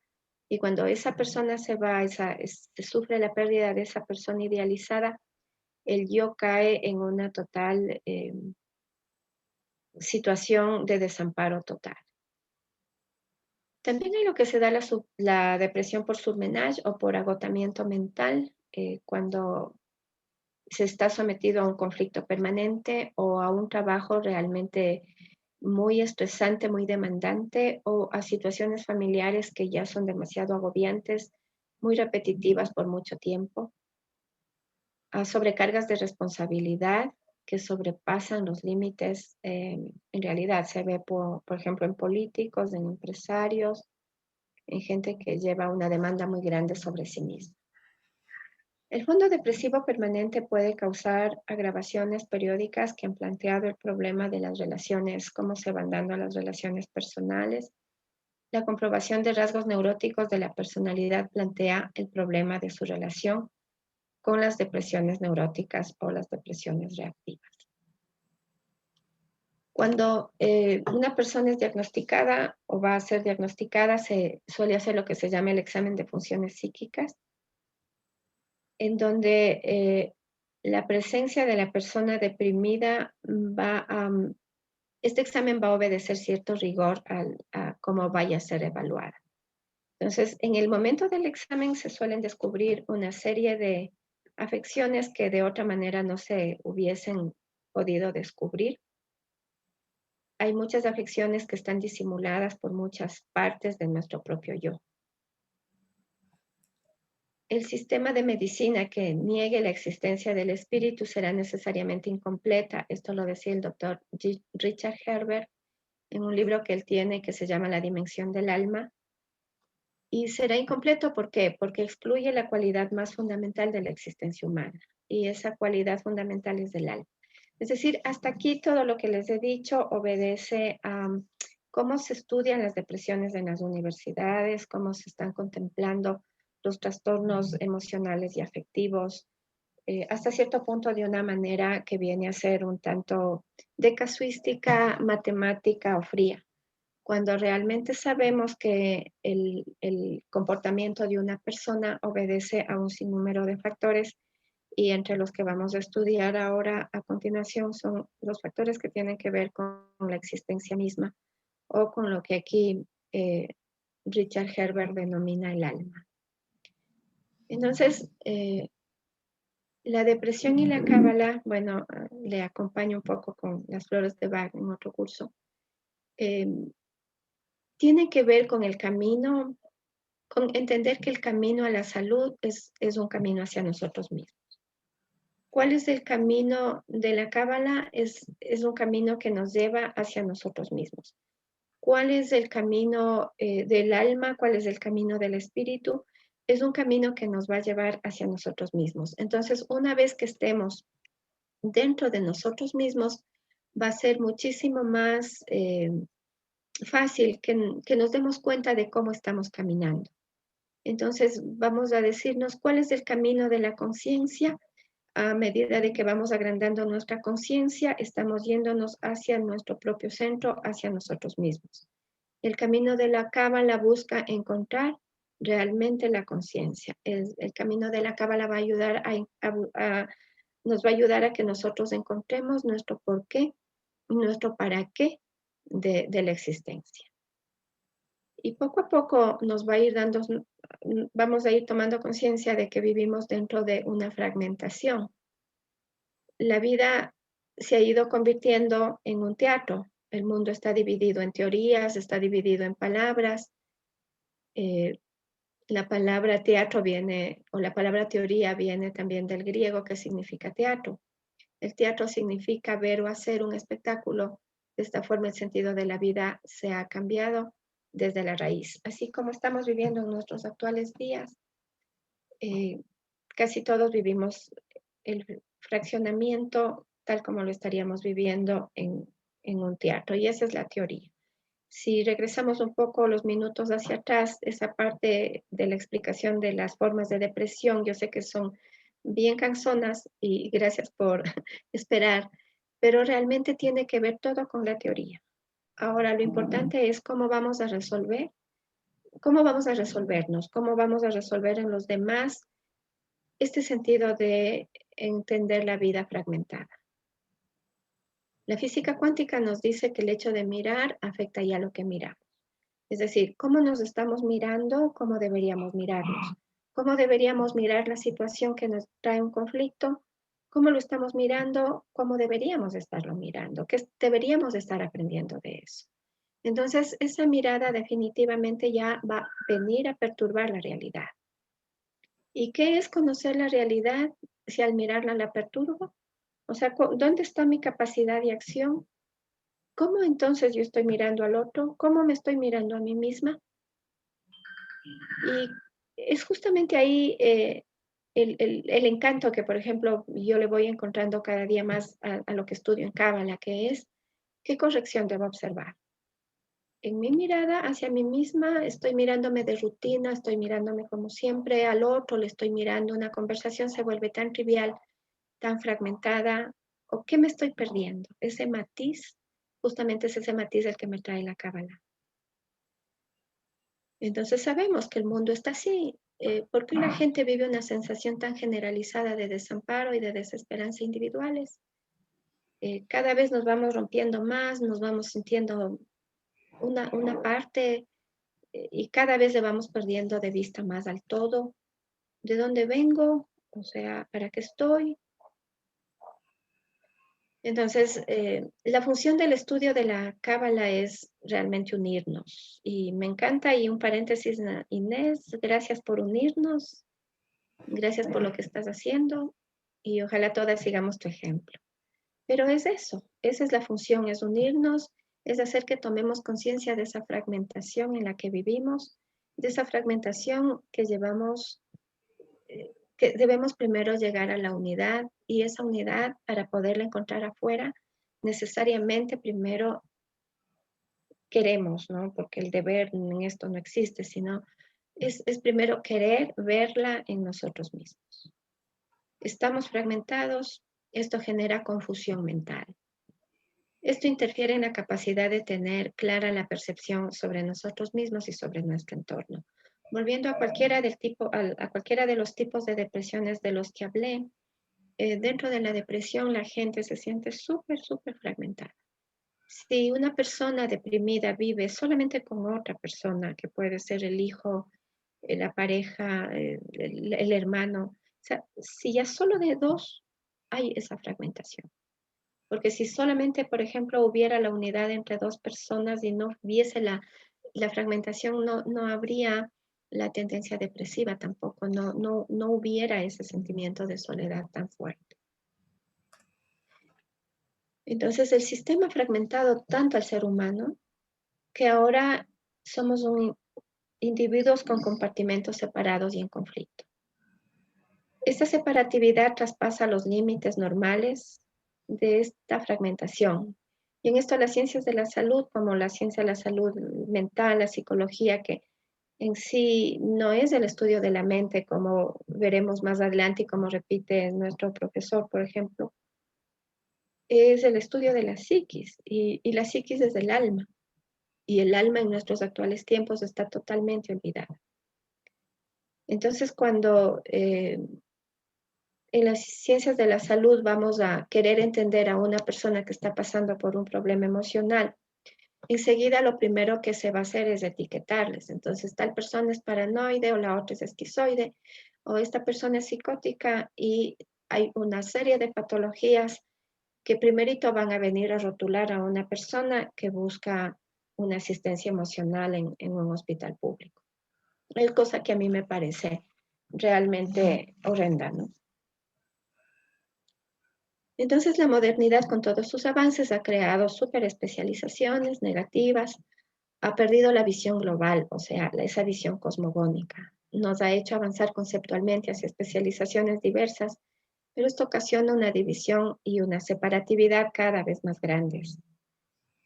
Y cuando esa persona se va, se sufre la pérdida de esa persona idealizada, el yo cae en una total situación de desamparo total. También hay lo que se da la depresión por surmenage o por agotamiento mental, cuando se está sometido a un conflicto permanente o a un trabajo realmente muy estresante, muy demandante, o a situaciones familiares que ya son demasiado agobiantes, muy repetitivas por mucho tiempo, a sobrecargas de responsabilidad que sobrepasan los límites. En realidad se ve, por ejemplo, en políticos, en empresarios, en gente que lleva una demanda muy grande sobre sí misma. El fondo depresivo permanente puede causar agravaciones periódicas que han planteado el problema de las relaciones, cómo se van dando las relaciones personales. La comprobación de rasgos neuróticos de la personalidad plantea el problema de su relación con las depresiones neuróticas o las depresiones reactivas. Cuando una persona es diagnosticada o va a ser diagnosticada, se suele hacer lo que se llama el examen de funciones psíquicas, en donde la presencia de la persona deprimida este examen va a obedecer cierto rigor a cómo vaya a ser evaluada. Entonces, en el momento del examen se suelen descubrir una serie de afecciones que de otra manera no se hubiesen podido descubrir. Hay muchas afecciones que están disimuladas por muchas partes de nuestro propio yo. El sistema de medicina que niegue la existencia del espíritu será necesariamente incompleta. Esto lo decía el doctor Richard Herbert en un libro que él tiene que se llama La dimensión del alma. Y será incompleto, ¿por qué? Porque excluye la cualidad más fundamental de la existencia humana. Y esa cualidad fundamental es del alma. Es decir, hasta aquí todo lo que les he dicho obedece a cómo se estudian las depresiones en las universidades, cómo se están contemplando los trastornos emocionales y afectivos, hasta cierto punto de una manera que viene a ser un tanto de casuística, matemática o fría, cuando realmente sabemos que el comportamiento de una persona obedece a un sinnúmero de factores y entre los que vamos a estudiar ahora a continuación son los factores que tienen que ver con la existencia misma o con lo que aquí Richard Herbert denomina el alma. Entonces, la depresión y la cábala, bueno, le acompaño un poco con las flores de Bach en otro curso, tiene que ver con el camino, con entender que el camino a la salud es un camino hacia nosotros mismos. ¿Cuál es el camino de la cábala? Es un camino que nos lleva hacia nosotros mismos. ¿Cuál es el camino del alma? ¿Cuál es el camino del espíritu? Es un camino que nos va a llevar hacia nosotros mismos. Entonces, una vez que estemos dentro de nosotros mismos, va a ser muchísimo más fácil que nos demos cuenta de cómo estamos caminando. Entonces, vamos a decirnos cuál es el camino de la conciencia. A medida de que vamos agrandando nuestra conciencia, estamos yéndonos hacia nuestro propio centro, hacia nosotros mismos. El camino de la cábala busca encontrar realmente la conciencia. El camino de la cábala va a ayudar nos va a ayudar a que nosotros encontremos nuestro porqué, nuestro para qué de la existencia. Y poco a poco nos va a ir vamos a ir tomando conciencia de que vivimos dentro de una fragmentación. La vida se ha ido convirtiendo en un teatro. El mundo está dividido en teorías, está dividido en palabras. La palabra teatro viene, o la palabra teoría viene también del griego, que significa teatro. El teatro significa ver o hacer un espectáculo. De esta forma el sentido de la vida se ha cambiado desde la raíz. Así como estamos viviendo en nuestros actuales días, casi todos vivimos el fraccionamiento tal como lo estaríamos viviendo en un teatro, y esa es la teoría. Si regresamos un poco los minutos hacia atrás, esa parte de la explicación de las formas de depresión, yo sé que son bien cansonas y gracias por esperar, pero realmente tiene que ver todo con la teoría. Ahora, lo importante es cómo vamos a resolvernos, cómo vamos a resolver en los demás este sentido de entender la vida fragmentada. La física cuántica nos dice que el hecho de mirar afecta ya lo que miramos. Es decir, cómo nos estamos mirando, cómo deberíamos mirarnos, cómo deberíamos mirar la situación que nos trae un conflicto, cómo lo estamos mirando, cómo deberíamos estarlo mirando, qué deberíamos estar aprendiendo de eso. Entonces, esa mirada definitivamente ya va a venir a perturbar la realidad. ¿Y qué es conocer la realidad si al mirarla la perturbo? O sea, ¿dónde está mi capacidad de acción? ¿Cómo entonces yo estoy mirando al otro? ¿Cómo me estoy mirando a mí misma? Y es justamente ahí el encanto que, por ejemplo, yo le voy encontrando cada día más a lo que estudio en Cábala, que es qué corrección debo observar. En mi mirada hacia mí misma, estoy mirándome de rutina, estoy mirándome como siempre, al otro le estoy mirando, una conversación se vuelve tan trivial, tan fragmentada, ¿o qué me estoy perdiendo? Ese matiz justamente es ese matiz el que me trae la cábala. Entonces sabemos que el mundo está así. ¿Por qué la gente vive una sensación tan generalizada de desamparo y de desesperanza individuales? Cada vez nos vamos rompiendo más, nos vamos sintiendo una parte y cada vez le vamos perdiendo de vista más al todo. ¿De dónde vengo? O sea, ¿para qué estoy? Entonces, la función del estudio de la cábala es realmente unirnos. Y me encanta, y un paréntesis, Inés, gracias por unirnos, gracias por lo que estás haciendo, y ojalá todas sigamos tu ejemplo. Pero es eso, esa es la función, es unirnos, es hacer que tomemos conciencia de esa fragmentación en la que vivimos, de esa fragmentación que llevamos, que debemos primero llegar a la unidad, y esa unidad, para poderla encontrar afuera, necesariamente primero queremos, ¿no? Porque el deber en esto no existe, sino es primero querer verla en nosotros mismos. Estamos fragmentados, esto genera confusión mental. Esto interfiere en la capacidad de tener clara la percepción sobre nosotros mismos y sobre nuestro entorno. Volviendo a cualquiera a cualquiera de los tipos de depresiones de los que hablé, dentro de la depresión la gente se siente súper fragmentada. Si una persona deprimida vive solamente con otra persona, que puede ser el hijo, la pareja, el hermano, o sea, si ya solo de dos hay esa fragmentación. Porque si solamente, por ejemplo, hubiera la unidad entre dos personas y no hubiese la fragmentación, no habría la tendencia depresiva tampoco, no hubiera ese sentimiento de soledad tan fuerte. Entonces, el sistema ha fragmentado tanto al ser humano que ahora somos individuos con compartimentos separados y en conflicto. Esta separatividad traspasa los límites normales de esta fragmentación. Y en esto las ciencias de la salud, como la ciencia de la salud mental, la psicología, que en sí no es el estudio de la mente, como veremos más adelante y como repite nuestro profesor, por ejemplo, es el estudio de la psiquis, y la psiquis es el alma, y el alma en nuestros actuales tiempos está totalmente olvidada. Entonces, cuando en las ciencias de la salud vamos a querer entender a una persona que está pasando por un problema emocional, enseguida lo primero que se va a hacer es etiquetarles. Entonces, tal persona es paranoide, o la otra es esquizoide, o esta persona es psicótica, y hay una serie de patologías que primerito van a venir a rotular a una persona que busca una asistencia emocional en un hospital público. Es cosa que a mí me parece realmente horrenda, ¿no? Entonces la modernidad, con todos sus avances, ha creado superespecializaciones negativas, ha perdido la visión global, o sea, esa visión cosmogónica. Nos ha hecho avanzar conceptualmente hacia especializaciones diversas, pero esto ocasiona una división y una separatividad cada vez más grandes.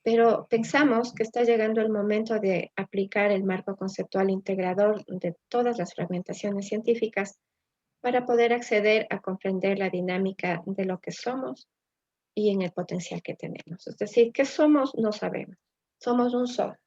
Pero pensamos que está llegando el momento de aplicar el marco conceptual integrador de todas las fragmentaciones científicas para poder acceder a comprender la dinámica de lo que somos y en el potencial que tenemos. Es decir, ¿qué somos? No sabemos. Somos un sol.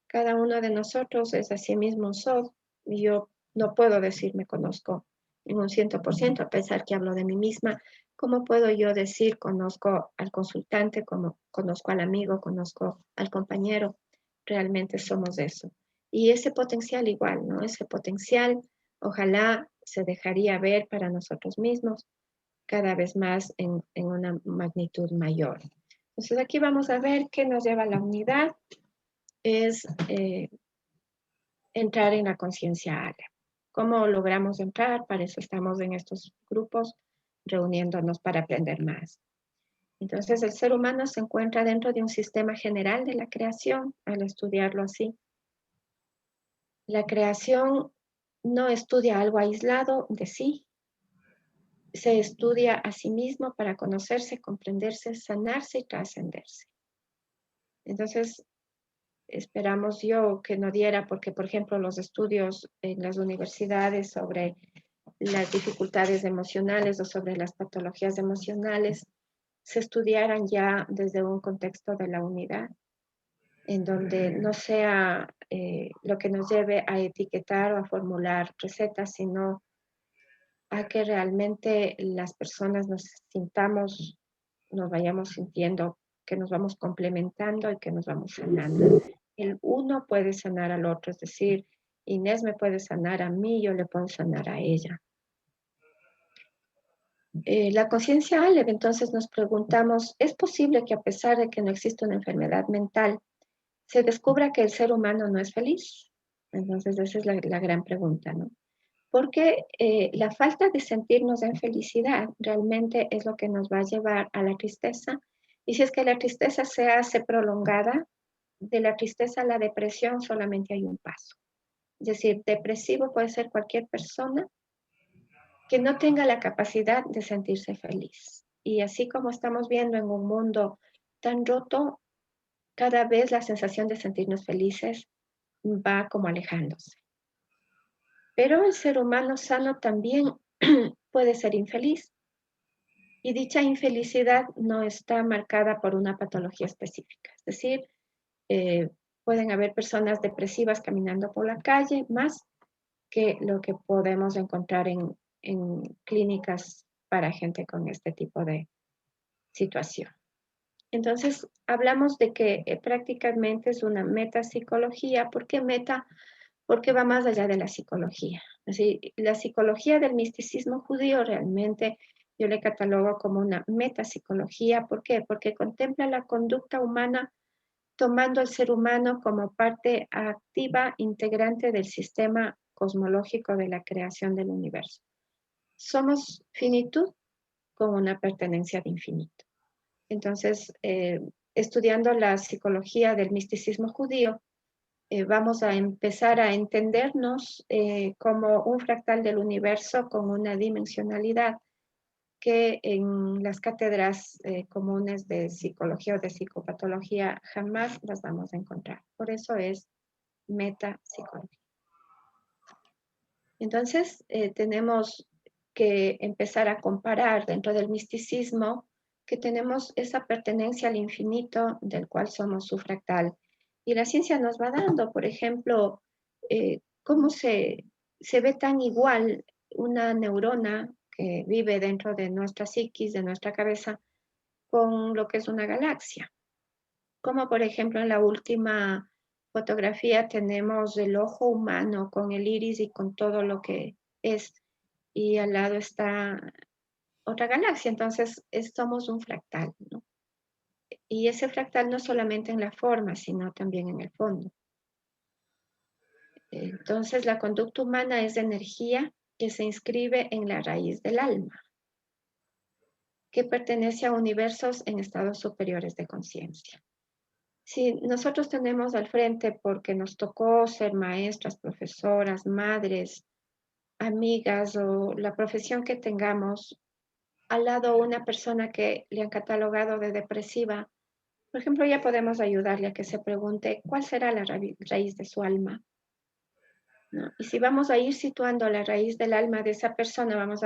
Cada uno de nosotros es a sí mismo un sol, y yo no puedo decir me conozco en un 100%, a pesar que hablo de mí misma. ¿Cómo puedo yo decir conozco al consultante, como conozco al amigo, conozco al compañero? Realmente somos eso. Y ese potencial igual, ¿no? Ese potencial ojalá se dejaría ver para nosotros mismos cada vez más en una magnitud mayor. Entonces aquí vamos a ver qué nos lleva a la unidad. Es entrar en la conciencia área. ¿Cómo logramos entrar? Para eso estamos en estos grupos reuniéndonos para aprender más. Entonces el ser humano se encuentra dentro de un sistema general de la creación al estudiarlo así. La creación no estudia algo aislado de sí, se estudia a sí mismo para conocerse, comprenderse, sanarse y trascenderse. Entonces, esperamos yo que no diera, porque por ejemplo los estudios en las universidades sobre las dificultades emocionales o sobre las patologías emocionales se estudiaran ya desde un contexto de la unidad, en donde no sea lo que nos lleve a etiquetar o a formular recetas, sino a que realmente las personas nos sintamos, nos vayamos sintiendo que nos vamos complementando y que nos vamos sanando. El uno puede sanar al otro, es decir, Inés me puede sanar a mí, yo le puedo sanar a ella. La conciencia Aleph, entonces nos preguntamos, ¿es posible que a pesar de que no existe una enfermedad mental, se descubra que el ser humano no es feliz? Entonces esa es la gran pregunta, ¿no? Porque la falta de sentirnos en felicidad realmente es lo que nos va a llevar a la tristeza. Y si es que la tristeza se hace prolongada, de la tristeza a la depresión solamente hay un paso. Es decir, depresivo puede ser cualquier persona que no tenga la capacidad de sentirse feliz. Y así como estamos viendo en un mundo tan roto, cada vez la sensación de sentirnos felices va como alejándose. Pero el ser humano sano también puede ser infeliz. Y dicha infelicidad no está marcada por una patología específica. Es decir, eh, pueden haber personas depresivas caminando por la calle, más que lo que podemos encontrar en clínicas para gente con este tipo de situación. Entonces, hablamos de que prácticamente es una metapsicología. ¿Por qué meta? Porque va más allá de la psicología. Así, la psicología del misticismo judío realmente yo le catalogo como una metapsicología. ¿Por qué? Porque contempla la conducta humana tomando al ser humano como parte activa, integrante del sistema cosmológico de la creación del universo. Somos finitud con una pertenencia de infinito. Entonces, estudiando la psicología del misticismo judío, vamos a empezar a entendernos como un fractal del universo con una dimensionalidad que en las cátedras comunes de psicología o de psicopatología jamás las vamos a encontrar. Por eso es metapsicología. Entonces, tenemos que empezar a comparar dentro del misticismo que tenemos esa pertenencia al infinito del cual somos su fractal. Y la ciencia nos va dando, por ejemplo, cómo se ve tan igual una neurona que vive dentro de nuestra psiquis, de nuestra cabeza, con lo que es una galaxia. Como por ejemplo en la última fotografía tenemos el ojo humano con el iris y con todo lo que es, y al lado está otra galaxia, entonces somos un fractal, ¿no? Y ese fractal no solamente en la forma, sino también en el fondo. Entonces la conducta humana es de energía que se inscribe en la raíz del alma, que pertenece a universos en estados superiores de conciencia. Si nosotros tenemos al frente, porque nos tocó ser maestras, profesoras, madres, amigas o la profesión que tengamos, al lado una persona que le han catalogado de depresiva, por ejemplo, ya podemos ayudarle a que se pregunte cuál será la raíz de su alma, ¿no? Y si vamos a ir situando la raíz del alma de esa persona, vamos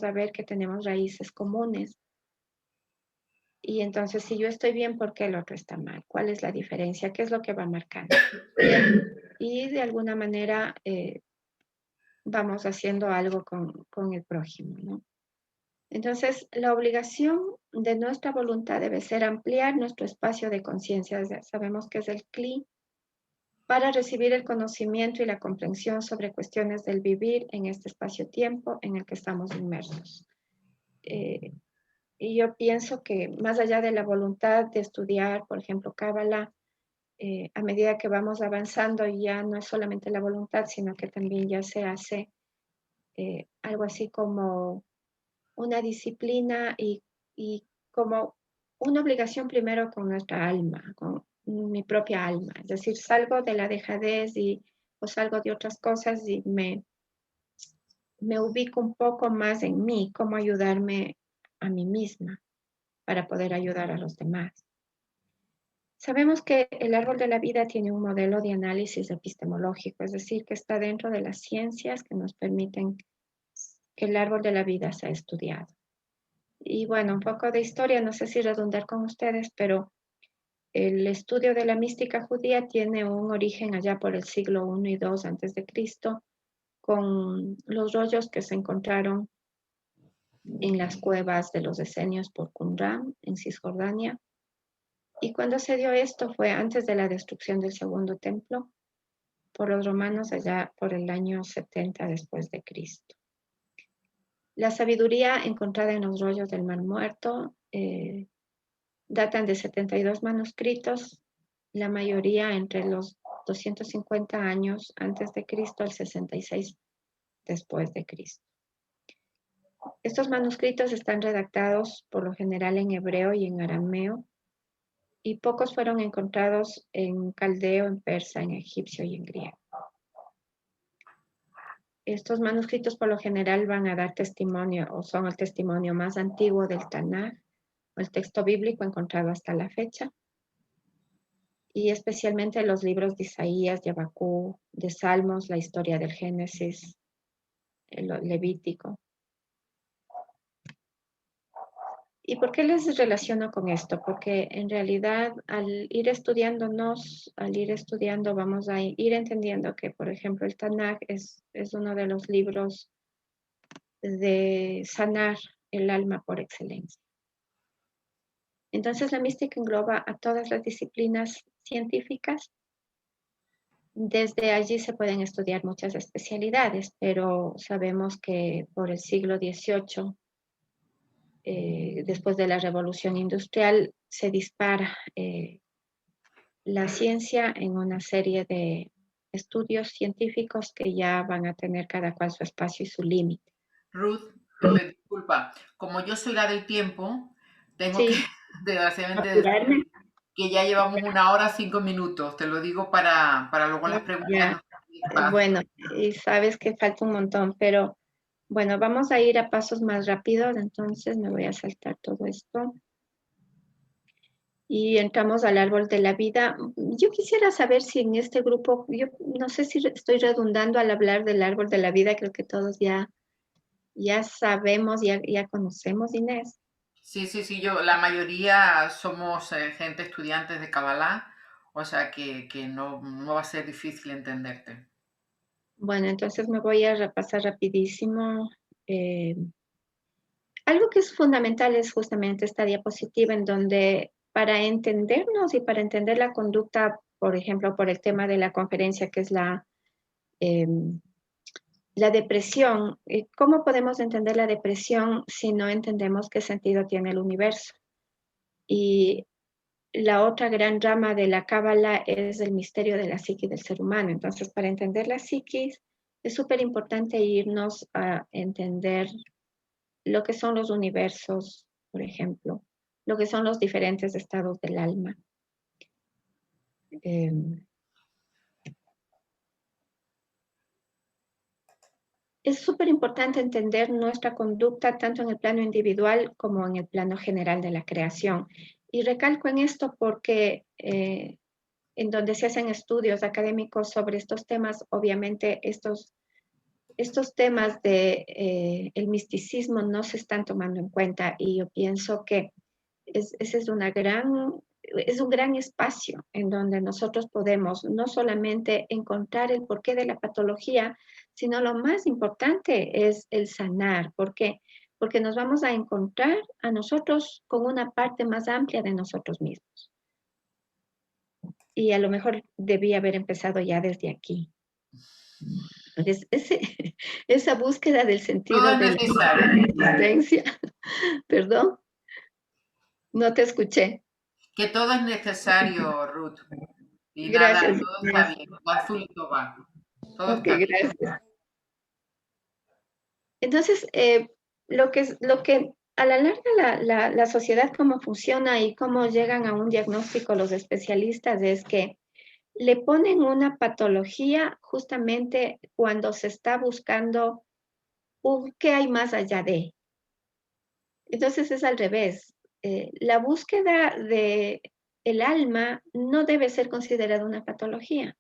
a ver que tenemos raíces comunes. Y entonces, si yo estoy bien, ¿por qué el otro está mal? ¿Cuál es la diferencia? ¿Qué es lo que va marcando? Y de alguna manera vamos haciendo algo con el prójimo, ¿no? Entonces, la obligación de nuestra voluntad debe ser ampliar nuestro espacio de conciencia. Sabemos que es el CLI, para recibir el conocimiento y la comprensión sobre cuestiones del vivir en este espacio-tiempo en el que estamos inmersos. Y yo pienso que más allá de la voluntad de estudiar, por ejemplo, Cábala, a medida que vamos avanzando ya no es solamente la voluntad, sino que también ya se hace algo así como una disciplina y como una obligación primero con nuestra alma, con mi propia alma. Es decir, salgo de la dejadez o salgo de otras cosas y me ubico un poco más en mí, cómo ayudarme a mí misma para poder ayudar a los demás. Sabemos que el árbol de la vida tiene un modelo de análisis epistemológico, es decir, que está dentro de las ciencias que nos permiten que el árbol de la vida sea estudiado. Y bueno, un poco de historia, no sé si redundar con ustedes, pero el estudio de la mística judía tiene un origen allá por el siglo I y II antes de Cristo, con los rollos que se encontraron en las cuevas de los Esenios por Qumran, en Cisjordania. Y cuando se dio esto fue antes de la destrucción del segundo templo por los romanos allá por el año 70 después de Cristo. La sabiduría encontrada en los rollos del Mar Muerto datan de 72 manuscritos, la mayoría entre los 250 años antes de Cristo al 66 después de Cristo. Estos manuscritos están redactados por lo general en hebreo y en arameo, y pocos fueron encontrados en caldeo, en persa, en egipcio y en griego. Estos manuscritos por lo general van a dar testimonio o son el testimonio más antiguo del Tanaj, o el texto bíblico encontrado hasta la fecha, y especialmente los libros de Isaías, de Habacuc, de Salmos, la historia del Génesis, el Levítico. ¿Y por qué les relaciono con esto? Porque en realidad al ir estudiándonos, al ir estudiando, vamos a ir entendiendo que, por ejemplo, el Tanaj es uno de los libros de sanar el alma por excelencia. Entonces la mística engloba a todas las disciplinas científicas. Desde allí se pueden estudiar muchas especialidades, pero sabemos que por el siglo XVIII, después de la Revolución Industrial, se dispara la ciencia en una serie de estudios científicos que ya van a tener cada cual su espacio y su límite. Ruth, disculpa, como yo soy la del tiempo, tengo que, Sí, desgraciadamente, apurarme. decir que ya llevamos 1 hora 5 minutos. Te lo digo para luego las preguntas. Ya, No tener espacio. bueno, y sabes que falta un montón, pero bueno, vamos a ir a pasos más rápidos, entonces me voy a saltar todo esto. Y entramos al árbol de la vida. Yo quisiera saber si en este grupo, yo no sé si estoy redundando al hablar del árbol de la vida, creo que todos ya sabemos, ya conocemos, Inés. Sí, sí, sí, la mayoría somos gente estudiantes de Kabbalah, o sea que no va a ser difícil entenderte. Bueno, entonces me voy a repasar rapidísimo. Eh, Algo que es fundamental es justamente esta diapositiva en donde para entendernos y para entender la conducta, por ejemplo, por el tema de la conferencia que es eh, la depresión, ¿cómo podemos entender la depresión si no entendemos qué sentido tiene el universo? Y la otra gran rama de la cábala es el misterio de la psique del ser humano. Entonces, para entender la psiquis, es súper importante irnos a entender lo que son los universos, por ejemplo, lo que son los diferentes estados del alma. Eh, es súper importante entender nuestra conducta tanto en el plano individual como en el plano general de la creación. Y recalco en esto porque en donde se hacen estudios académicos sobre estos temas, obviamente estos temas de el misticismo no se están tomando en cuenta, y yo pienso que ese es un gran espacio en donde nosotros podemos no solamente encontrar el porqué de la patología, sino lo más importante es el sanar. ¿Por qué? Porque nos vamos a encontrar a nosotros con una parte más amplia de nosotros mismos. Y a lo mejor debí haber empezado ya desde aquí. Esa búsqueda del Todo sentido es de necesario, la existencia, perdón, no te escuché. que todo es necesario, Ruth. Y nada, Gracias, todo está Inés. bien. Azulito va. Todo Ok, está bien. gracias. Entonces, lo que a la larga la sociedad, cómo funciona y cómo llegan a un diagnóstico los especialistas es que le ponen una patología justamente cuando se está buscando qué hay más allá de. Entonces es al revés. La búsqueda de el alma no debe ser considerada una patología,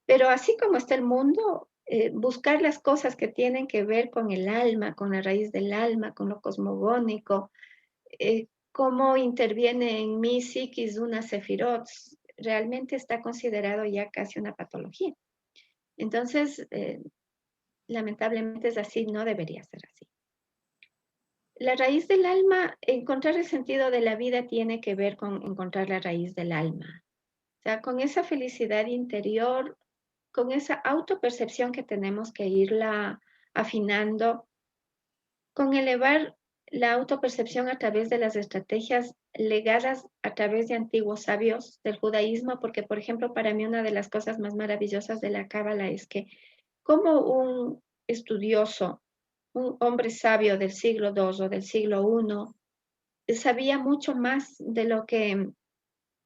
pero así como está el mundo, buscar las cosas que tienen que ver con el alma, con la raíz del alma, con lo cosmogónico, cómo interviene en mi psiquis una sefirot, realmente está considerado ya casi una patología. Entonces, lamentablemente es así, no debería ser así. La raíz del alma, encontrar el sentido de la vida tiene que ver con encontrar la raíz del alma. O sea, con esa felicidad interior, con esa autopercepción que tenemos que irla afinando, con elevar la autopercepción a través de las estrategias legadas a través de antiguos sabios del judaísmo, porque, por ejemplo, para mí una de las cosas más maravillosas de la Cábala es que como un estudioso, un hombre sabio del siglo II o del siglo I, sabía mucho más de lo que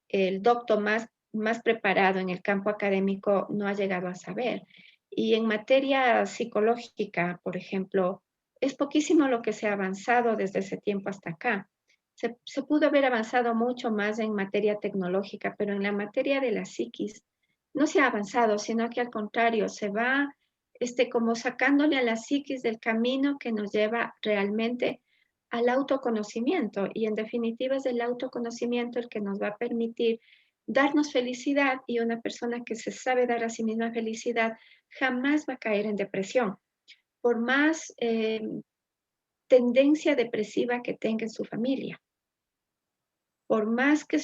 el doctor más preparado en el campo académico no ha llegado a saber. Y en materia psicológica, por ejemplo, es poquísimo lo que se ha avanzado desde ese tiempo hasta acá. Se pudo haber avanzado mucho más en materia tecnológica, pero en la materia de la psiquis no se ha avanzado, sino que al contrario, se va como sacándole a la psiquis del camino que nos lleva realmente al autoconocimiento. Y en definitiva es el autoconocimiento el que nos va a permitir darnos felicidad, y una persona que se sabe dar a sí misma felicidad jamás va a caer en depresión, por más tendencia depresiva que tenga en su familia, por más que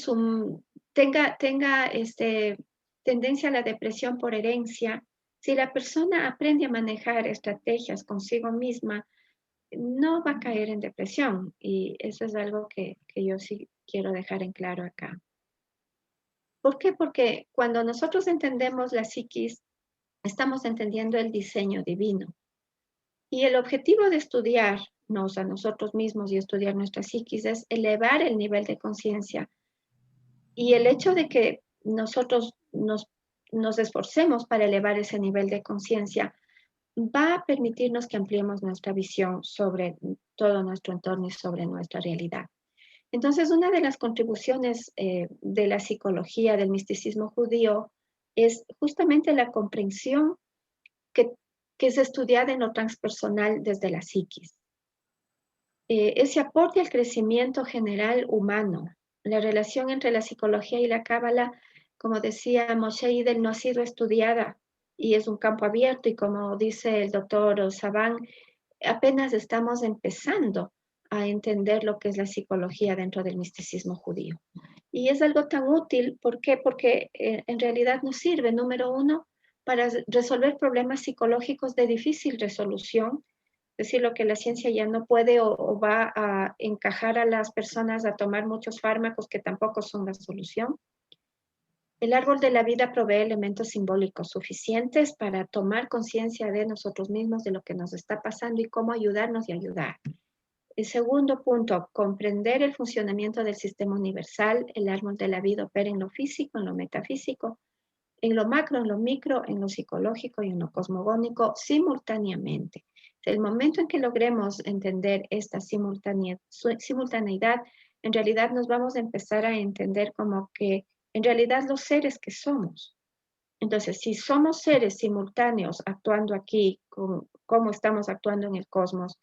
tenga tendencia a la depresión por herencia. Si la persona aprende a manejar estrategias consigo misma, no va a caer en depresión, y eso es algo que yo sí quiero dejar en claro acá. ¿Por qué? Porque cuando nosotros entendemos la psiquis, estamos entendiendo el diseño divino. Y el objetivo de estudiarnos a nosotros mismos y estudiar nuestra psiquis es elevar el nivel de conciencia. Y el hecho de que nosotros nos esforcemos para elevar ese nivel de conciencia va a permitirnos que ampliemos nuestra visión sobre todo nuestro entorno y sobre nuestra realidad. Entonces, una de las contribuciones de la psicología, del misticismo judío, es justamente la comprensión que, que es estudiada en lo transpersonal desde la psiquis. Ese aporte al crecimiento general humano, la relación entre la psicología y la cábala, como decía Moshe Idel, no ha sido estudiada y es un campo abierto, y como dice el doctor Saban, apenas estamos empezando a entender lo que es la psicología dentro del misticismo judío. Y es algo tan útil, ¿por qué? Porque en realidad nos sirve, número uno, para resolver problemas psicológicos de difícil resolución, es decir, lo que la ciencia ya no puede o va a encajar a las personas a tomar muchos fármacos que tampoco son la solución. El árbol de la vida provee elementos simbólicos suficientes para tomar conciencia de nosotros mismos, de lo que nos está pasando y cómo ayudarnos y ayudar. El segundo punto, comprender el funcionamiento del sistema universal. El árbol de la vida opera en lo físico, en lo metafísico, en lo macro, en lo micro, en lo psicológico y en lo cosmogónico simultáneamente. El momento en que logremos entender esta simultaneidad, en realidad nos vamos a empezar a entender como que en realidad los seres que somos. Entonces, si somos seres simultáneos actuando aquí, como estamos actuando en el cosmos,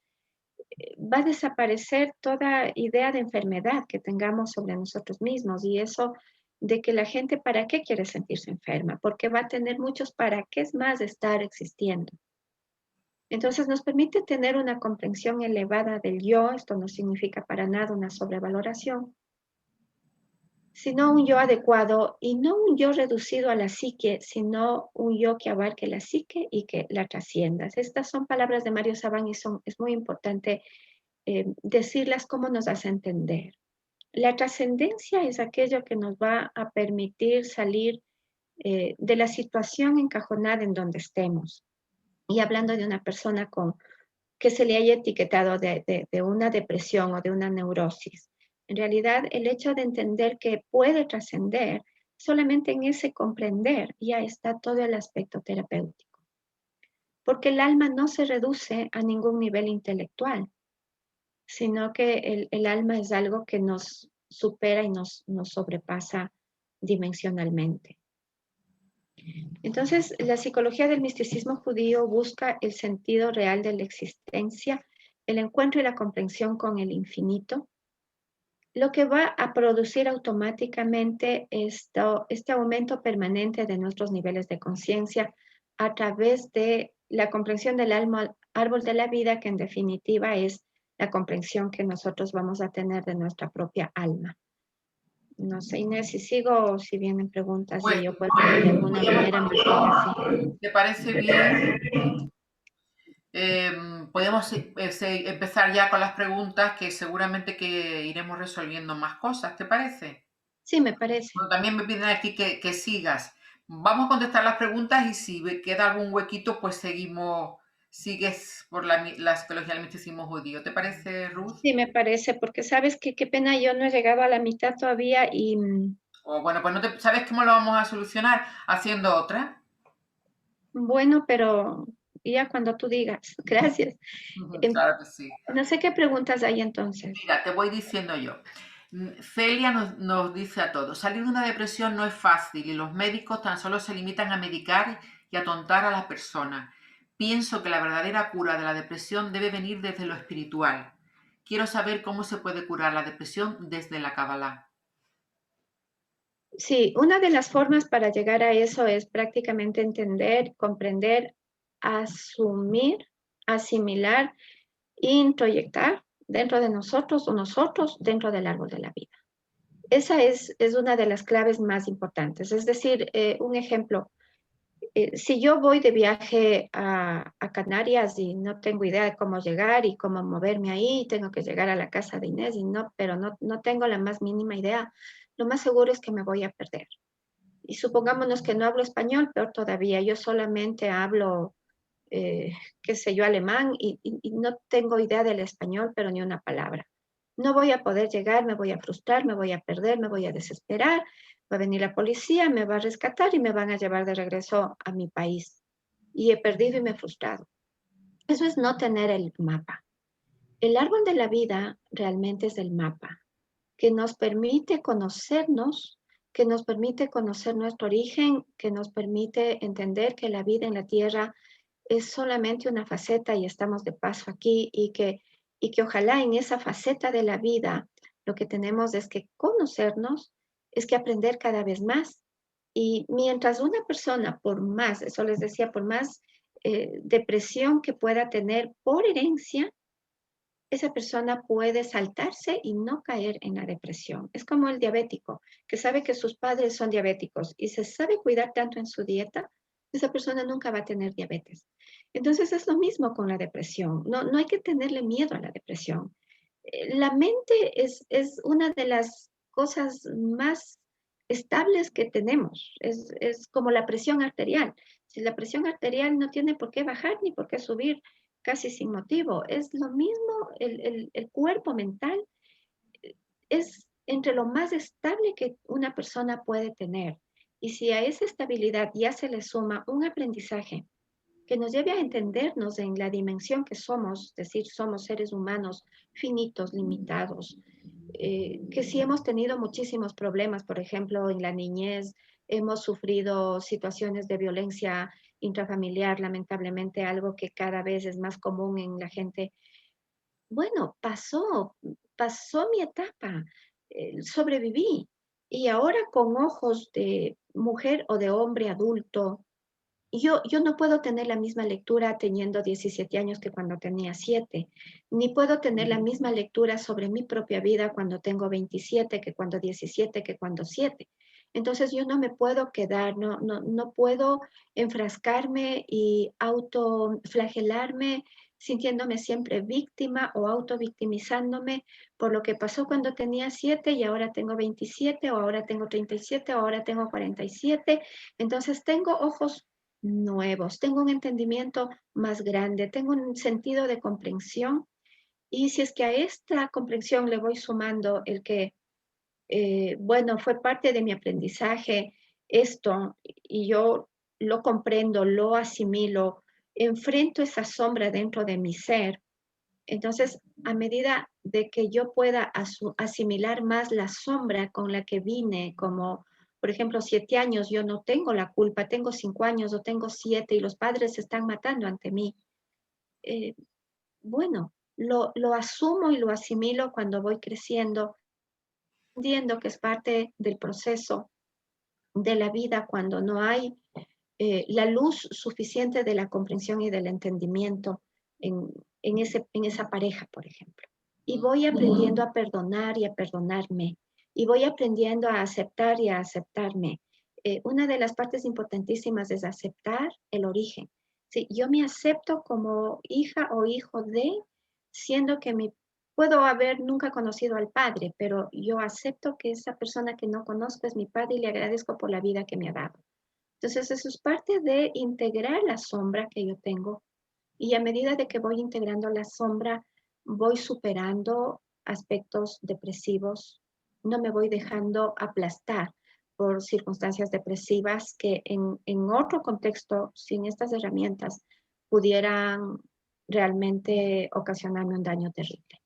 va a desaparecer toda idea de enfermedad que tengamos sobre nosotros mismos, y eso de que la gente para qué quiere sentirse enferma, porque va a tener muchos para qué es más de estar existiendo. Entonces nos permite tener una comprensión elevada del yo. Esto no significa para nada una sobrevaloración, sino un yo adecuado, y no un yo reducido a la psique, sino un yo que abarque la psique y que la trascienda. Estas son palabras de Mario Saban y es muy importante decirlas cómo nos hace entender. La trascendencia es aquello que nos va a permitir salir de la situación encajonada en donde estemos. Y hablando de una persona que se le haya etiquetado de una depresión o de una neurosis, en realidad el hecho de entender que puede trascender, solamente en ese comprender ya está todo el aspecto terapéutico. Porque el alma no se reduce a ningún nivel intelectual, sino que el alma es algo que nos supera y nos sobrepasa dimensionalmente. Entonces, la psicología del misticismo judío busca el sentido real de la existencia, el encuentro y la comprensión con el infinito, lo que va a producir automáticamente este aumento permanente de nuestros niveles de conciencia a través de la comprensión del árbol de la vida, que en definitiva es la comprensión que nosotros vamos a tener de nuestra propia alma. No sé, Inés, si sigo o si vienen preguntas y Pues, yo puedo de alguna manera más bien así. ¿te parece bien? Podemos empezar ya con las preguntas que seguramente que iremos resolviendo más cosas, ¿te parece? Sí, me parece. Bueno, también me piden aquí que sigas. Vamos a contestar las preguntas y si queda algún huequito, pues sigues por la psicología del misticismo judío. ¿Te parece, Ruth? Sí, me parece, porque sabes que qué pena, yo no he llegado a la mitad todavía y O bueno, pues ¿sabes cómo lo vamos a solucionar? Haciendo otra. bueno, pero ya cuando tú digas, gracias. Ujú, Em, claro que sí. no sé qué preguntas hay entonces. Mira, te voy diciendo yo. Celia nos dice a todos, salir de una depresión no es fácil y los médicos tan solo se limitan a medicar y a tontar a las personas. Pienso que la verdadera cura de la depresión debe venir desde lo espiritual. Quiero saber cómo se puede curar la depresión desde la Kabbalah. Sí, una de las formas para llegar a eso es prácticamente entender, comprender, asumir, asimilar e introyectar dentro de nosotros o nosotros dentro del árbol de la vida. Esa es una de las claves más importantes. Es decir, un ejemplo, si yo voy de viaje a Canarias y no tengo idea de cómo llegar y cómo moverme ahí, tengo que llegar a la casa de Inés, pero no tengo la más mínima idea, lo más seguro es que me voy a perder. Y supongámonos que no hablo español, peor todavía, yo solamente hablo, eh, qué sé yo, alemán y no tengo idea del español, pero ni una palabra. No voy a poder llegar, me voy a frustrar, me voy a perder, me voy a desesperar, va a venir la policía, me va a rescatar y me van a llevar de regreso a mi país. Y he perdido y me he frustrado. Eso es no tener el mapa. El árbol de la vida realmente es el mapa que nos permite conocernos, que nos permite conocer nuestro origen, que nos permite entender que la vida en la tierra es solamente una faceta y estamos de paso aquí y que ojalá en esa faceta de la vida lo que tenemos es que conocernos, es que aprender cada vez más. Y mientras una persona, por más, eso les decía, por más depresión que pueda tener por herencia, esa persona puede saltarse y no caer en la depresión. Es como el diabético, que sabe que sus padres son diabéticos y se sabe cuidar tanto en su dieta, esa persona nunca va a tener diabetes. Entonces es lo mismo con la depresión. No hay que tenerle miedo a la depresión. La mente es una de las cosas más estables que tenemos. Es como la presión arterial. Si la presión arterial no tiene por qué bajar ni por qué subir casi sin motivo, es lo mismo el cuerpo mental, es entre lo más estable que una persona puede tener. Y si a esa estabilidad ya se le suma un aprendizaje que nos lleve a entendernos en la dimensión que somos, es decir, somos seres humanos finitos, limitados, que sí hemos tenido muchísimos problemas, por ejemplo, en la niñez hemos sufrido situaciones de violencia intrafamiliar, lamentablemente algo que cada vez es más común en la gente. Bueno, pasó mi etapa, sobreviví y ahora con ojos de mujer o de hombre adulto, yo no puedo tener la misma lectura teniendo 17 años que cuando tenía 7, ni puedo tener la misma lectura sobre mi propia vida cuando tengo 27 que cuando 17 que cuando 7. Entonces yo no me puedo quedar, no puedo enfrascarme y autoflagelarme sintiéndome siempre víctima o autovictimizándome por lo que pasó cuando tenía 7 y ahora tengo 27 o ahora tengo 37 o ahora tengo 47. Entonces tengo ojos nuevos, tengo un entendimiento más grande, tengo un sentido de comprensión y si es que a esta comprensión le voy sumando el que, bueno, fue parte de mi aprendizaje esto y yo lo comprendo, lo asimilo, enfrento esa sombra dentro de mi ser. Entonces, a medida de que yo pueda asimilar más la sombra con la que vine como por ejemplo, 7 años, yo no tengo la culpa, tengo 5 años o tengo 7 y los padres se están matando ante mí. Eh, bueno, lo asumo y lo asimilo cuando voy creciendo, entendiendo que es parte del proceso de la vida cuando no hay la luz suficiente de la comprensión y del entendimiento en, en esa pareja, por ejemplo. Y voy aprendiendo a perdonar y a perdonarme. Y voy aprendiendo a aceptar y a aceptarme. Una de las partes importantísimas es aceptar el origen. Sí, yo me acepto como hija o hijo de, siendo que puedo haber nunca conocido al padre, pero yo acepto que esa persona que no conozco es mi padre y le agradezco por la vida que me ha dado. Entonces, eso es parte de integrar la sombra que yo tengo y a medida de que voy integrando la sombra, voy superando aspectos depresivos, no me voy dejando aplastar por circunstancias depresivas que en otro contexto, sin estas herramientas, pudieran realmente ocasionarme un daño terrible.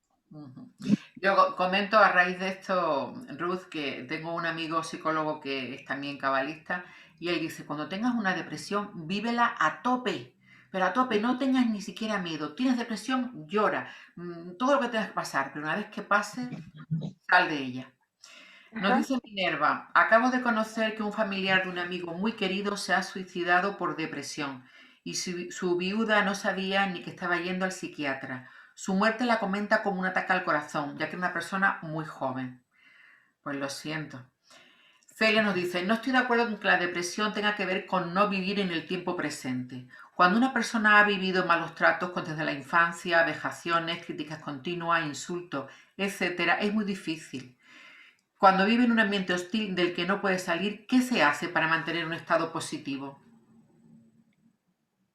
Yo comento a raíz de esto, Ruth, que tengo un amigo psicólogo que es también cabalista y él dice, cuando tengas una depresión, vívela a tope, pero a tope, no tengas ni siquiera miedo. Tienes depresión, llora, todo lo que tengas que pasar, pero una vez que pase, sal de ella. Nos Ajá. dice Minerva, acabo de conocer que un familiar de un amigo muy querido se ha suicidado por depresión y su viuda no sabía ni que estaba yendo al psiquiatra. Su muerte la comenta como un ataque al corazón, ya que es una persona muy joven. Pues lo siento. Celia nos dice, no estoy de acuerdo con que la depresión tenga que ver con no vivir en el tiempo presente. Cuando una persona ha vivido malos tratos desde la infancia, vejaciones, críticas continuas, insultos, etcétera, es muy difícil. Cuando vive en un ambiente hostil del que no puede salir, ¿qué se hace para mantener un estado positivo?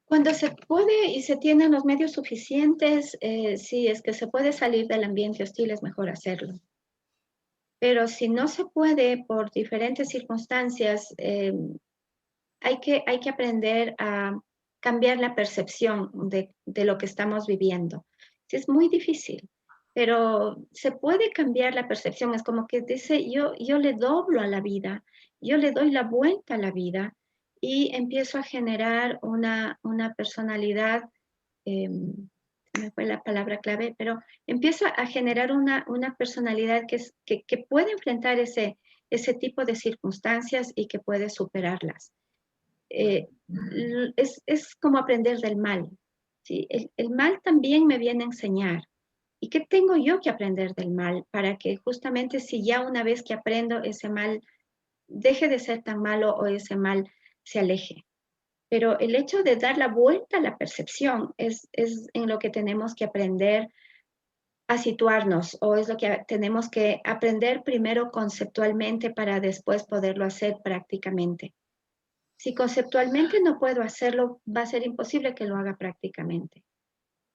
Cuando se puede y se tienen los medios suficientes, si es que se puede salir del ambiente hostil, es mejor hacerlo. Pero si no se puede por diferentes circunstancias, hay que aprender a cambiar la percepción de lo que estamos viviendo. Sí, es muy difícil, pero se puede cambiar la percepción. Es como que dice, yo le doblo a la vida, yo le doy la vuelta a la vida y empiezo a generar una personalidad, me fue la palabra clave, pero empiezo a generar una personalidad que puede enfrentar ese tipo de circunstancias y que puede superarlas. Es como aprender del mal. ¿Sí? El mal también me viene a enseñar. ¿Y qué tengo yo que aprender del mal para que justamente si ya una vez que aprendo ese mal deje de ser tan malo o ese mal se aleje? Pero el hecho de dar la vuelta a la percepción es en lo que tenemos que aprender a situarnos o es lo que tenemos que aprender primero conceptualmente para después poderlo hacer prácticamente. Si conceptualmente no puedo hacerlo, va a ser imposible que lo haga prácticamente.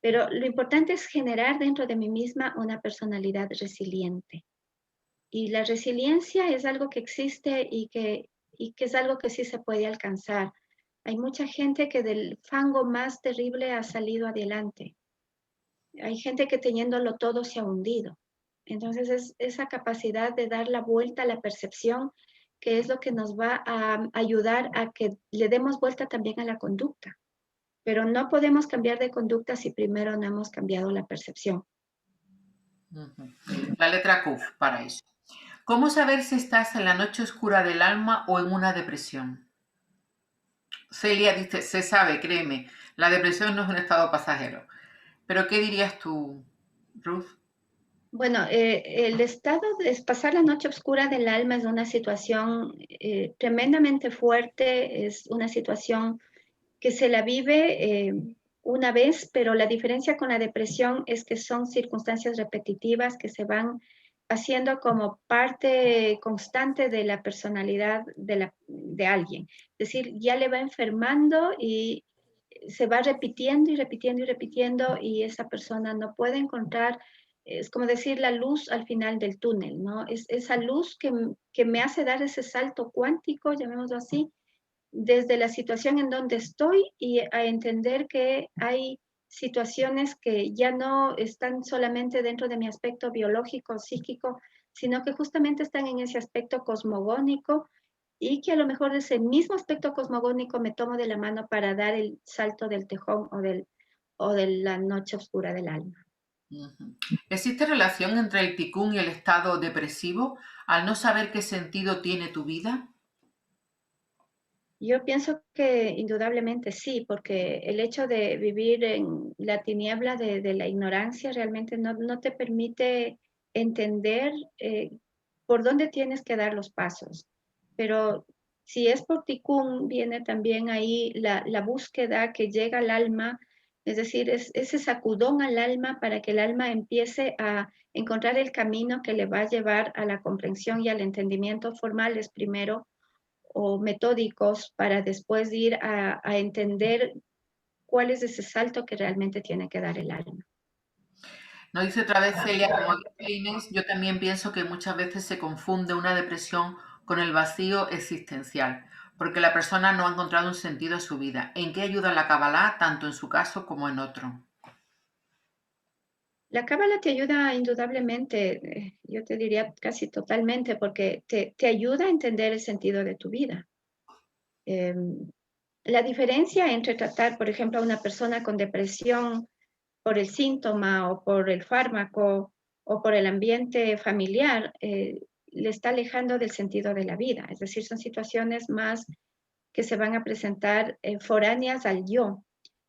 Pero lo importante es generar dentro de mí misma una personalidad resiliente. Y la resiliencia es algo que existe y que es algo que sí se puede alcanzar. Hay mucha gente que del fango más terrible ha salido adelante. Hay gente que teniéndolo todo se ha hundido. Entonces es esa capacidad de dar la vuelta a la percepción que es lo que nos va a ayudar a que le demos vuelta también a la conducta. Pero no podemos cambiar de conducta si primero no hemos cambiado la percepción. La letra Q para eso. ¿Cómo saber si estás en la noche oscura del alma o en una depresión? Celia dice, se sabe, créeme, la depresión no es un estado pasajero. Pero ¿qué dirías tú, Ruth? Bueno, el estado de pasar la noche oscura del alma es una situación tremendamente fuerte, es una situación que se la vive una vez, pero la diferencia con la depresión es que son circunstancias repetitivas que se van haciendo como parte constante de la personalidad de alguien. Es decir, ya le va enfermando y se va repitiendo y repitiendo y repitiendo y esa persona no puede encontrar, es como decir la luz al final del túnel, ¿no? Es esa luz que me hace dar ese salto cuántico, llamémoslo así, desde la situación en donde estoy y a entender que hay situaciones que ya no están solamente dentro de mi aspecto biológico, psíquico, sino que justamente están en ese aspecto cosmogónico y que a lo mejor ese mismo aspecto cosmogónico me tomo de la mano para dar el salto del tejón o de la noche oscura del alma. Ujú. ¿Existe relación entre el ticún y el estado depresivo al no saber qué sentido tiene tu vida? Yo pienso que indudablemente sí, porque el hecho de vivir en la tiniebla de la ignorancia realmente no te permite entender por dónde tienes que dar los pasos. Pero si es por ticún, viene también ahí la búsqueda que llega al alma, es decir, es ese sacudón al alma para que el alma empiece a encontrar el camino que le va a llevar a la comprensión y al entendimiento formales primero o metódicos para después ir a entender cuál es ese salto que realmente tiene que dar el alma. Nos dice otra vez Celia, como dice Inés, yo también pienso que muchas veces se confunde una depresión con el vacío existencial, porque la persona no ha encontrado un sentido a su vida. ¿En qué ayuda la Kabbalah, tanto en su caso como en otro? La cábala te ayuda indudablemente, yo te diría casi totalmente, porque te ayuda a entender el sentido de tu vida. Eh, la diferencia entre tratar, por ejemplo, a una persona con depresión por el síntoma o por el fármaco o por el ambiente familiar, le está alejando del sentido de la vida. Es decir, son situaciones más que se van a presentar foráneas al yo.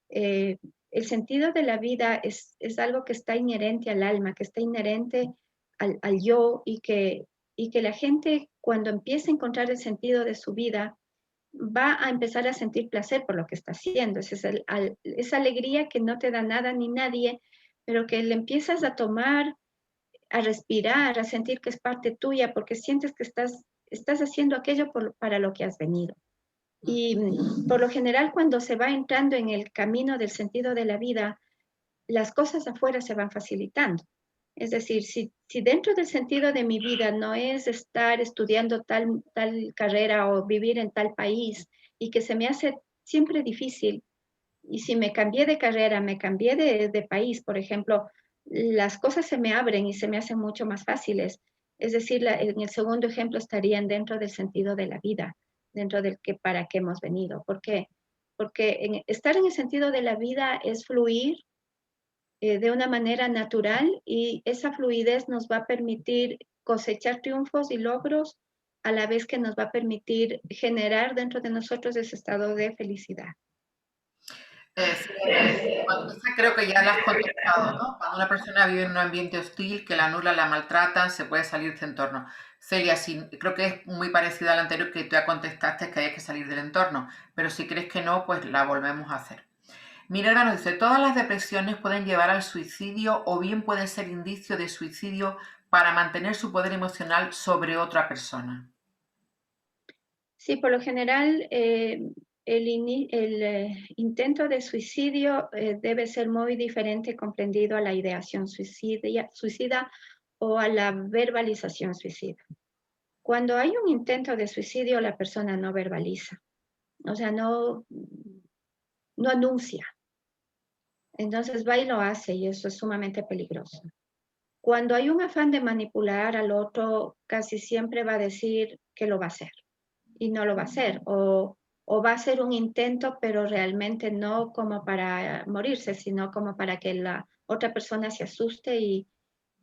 Eh, el sentido de la vida es algo que está inherente al alma, que está inherente al yo y que la gente cuando empieza a encontrar el sentido de su vida va a empezar a sentir placer por lo que está haciendo. Esa alegría que no te da nada ni nadie, pero que le empiezas a tomar, a respirar, a sentir que es parte tuya, porque sientes que estás haciendo aquello para lo que has venido. Y por lo general, cuando se va entrando en el camino del sentido de la vida, las cosas afuera se van facilitando. Es decir, si dentro del sentido de mi vida no es estar estudiando tal carrera o vivir en tal país y que se me hace siempre difícil, y si me cambié de carrera, me cambié de país, por ejemplo, las cosas se me abren y se me hacen mucho más fáciles. Es decir, en el segundo ejemplo estarían dentro del sentido de la vida, dentro del que para qué hemos venido. ¿Por qué? Porque estar en el sentido de la vida es fluir de una manera natural y esa fluidez nos va a permitir cosechar triunfos y logros a la vez que nos va a permitir generar dentro de nosotros ese estado de felicidad. Esta creo que ya la has contestado, ¿no? Cuando una persona vive en un ambiente hostil, que la anula, la maltratan, se puede salir de ese entorno. Celia, sí, creo que es muy parecida al anterior que tú ya contestaste que hay que salir del entorno, pero si crees que no, pues la volvemos a hacer. Minerva nos dice, todas las depresiones pueden llevar al suicidio o bien pueden ser indicio de suicidio para mantener su poder emocional sobre otra persona. Sí, por lo general, intento de suicidio debe ser muy diferente comprendido a la ideación suicida o a la verbalización suicida. Cuando hay un intento de suicidio, la persona no verbaliza, o sea, no anuncia. Entonces va y lo hace y eso es sumamente peligroso. Cuando hay un afán de manipular al otro, casi siempre va a decir que lo va a hacer y no lo va a hacer, o va a ser un intento, pero realmente no como para morirse, sino como para que la otra persona se asuste y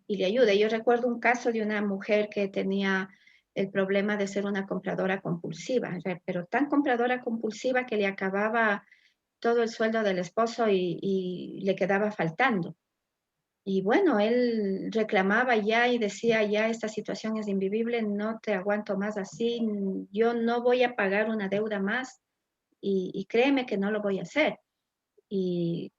le ayude. Yo recuerdo un caso de una mujer que tenía el problema de ser una compradora compulsiva, pero tan compradora compulsiva que le acababa todo el sueldo del esposo y le quedaba faltando. Y bueno, él reclamaba ya y decía, ya esta situación es invivible, no te aguanto más así, yo no voy a pagar una deuda más y créeme que no lo voy a hacer. Y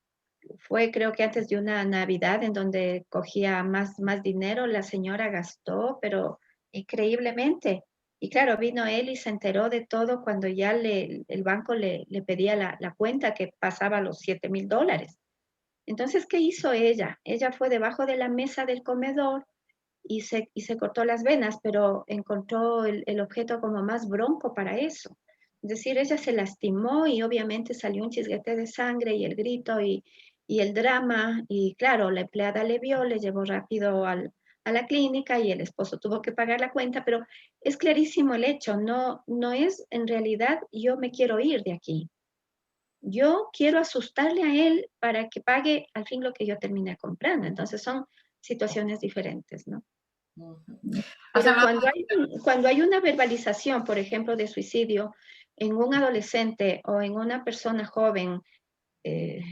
fue creo que antes de una Navidad en donde cogía más dinero, la señora gastó, pero increíblemente. Y claro, vino él y se enteró de todo cuando ya el banco le pedía la cuenta que pasaba los $7,000. Entonces, ¿qué hizo ella? Ella fue debajo de la mesa del comedor y se cortó las venas, pero encontró el objeto como más bronco para eso. Es decir, ella se lastimó y obviamente salió un chisguete de sangre y el grito y el drama. Y claro, la empleada le vio, le llevó rápido a la clínica y el esposo tuvo que pagar la cuenta, pero es clarísimo el hecho, no es en realidad yo me quiero ir de aquí. Yo quiero asustarle a él para que pague al fin lo que yo terminé comprando. Entonces son situaciones diferentes, ¿no? Ujú. Has Pero hablado cuando hay una verbalización, por ejemplo, de suicidio en un adolescente o en una persona joven eh,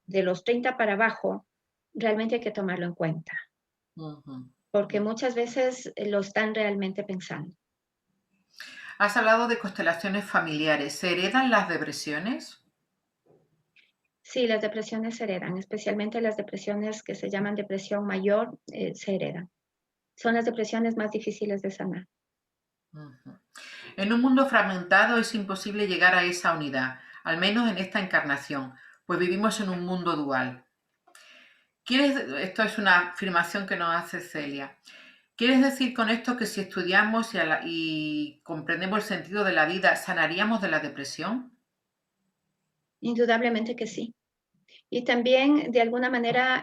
de los 30 para abajo, realmente hay que tomarlo en cuenta, ujú. porque muchas veces lo están realmente pensando. Has hablado de constelaciones familiares. ¿Se heredan las depresiones? Sí, las depresiones se heredan, especialmente las depresiones que se llaman depresión mayor, se heredan. Son las depresiones más difíciles de sanar. Ujú. En un mundo fragmentado es imposible llegar a esa unidad, al menos en esta encarnación, pues vivimos en un mundo dual. Esto es una afirmación que nos hace Celia. ¿Quieres decir con esto que si estudiamos y comprendemos el sentido de la vida, sanaríamos de la depresión? Indudablemente que sí. Y también, de alguna manera,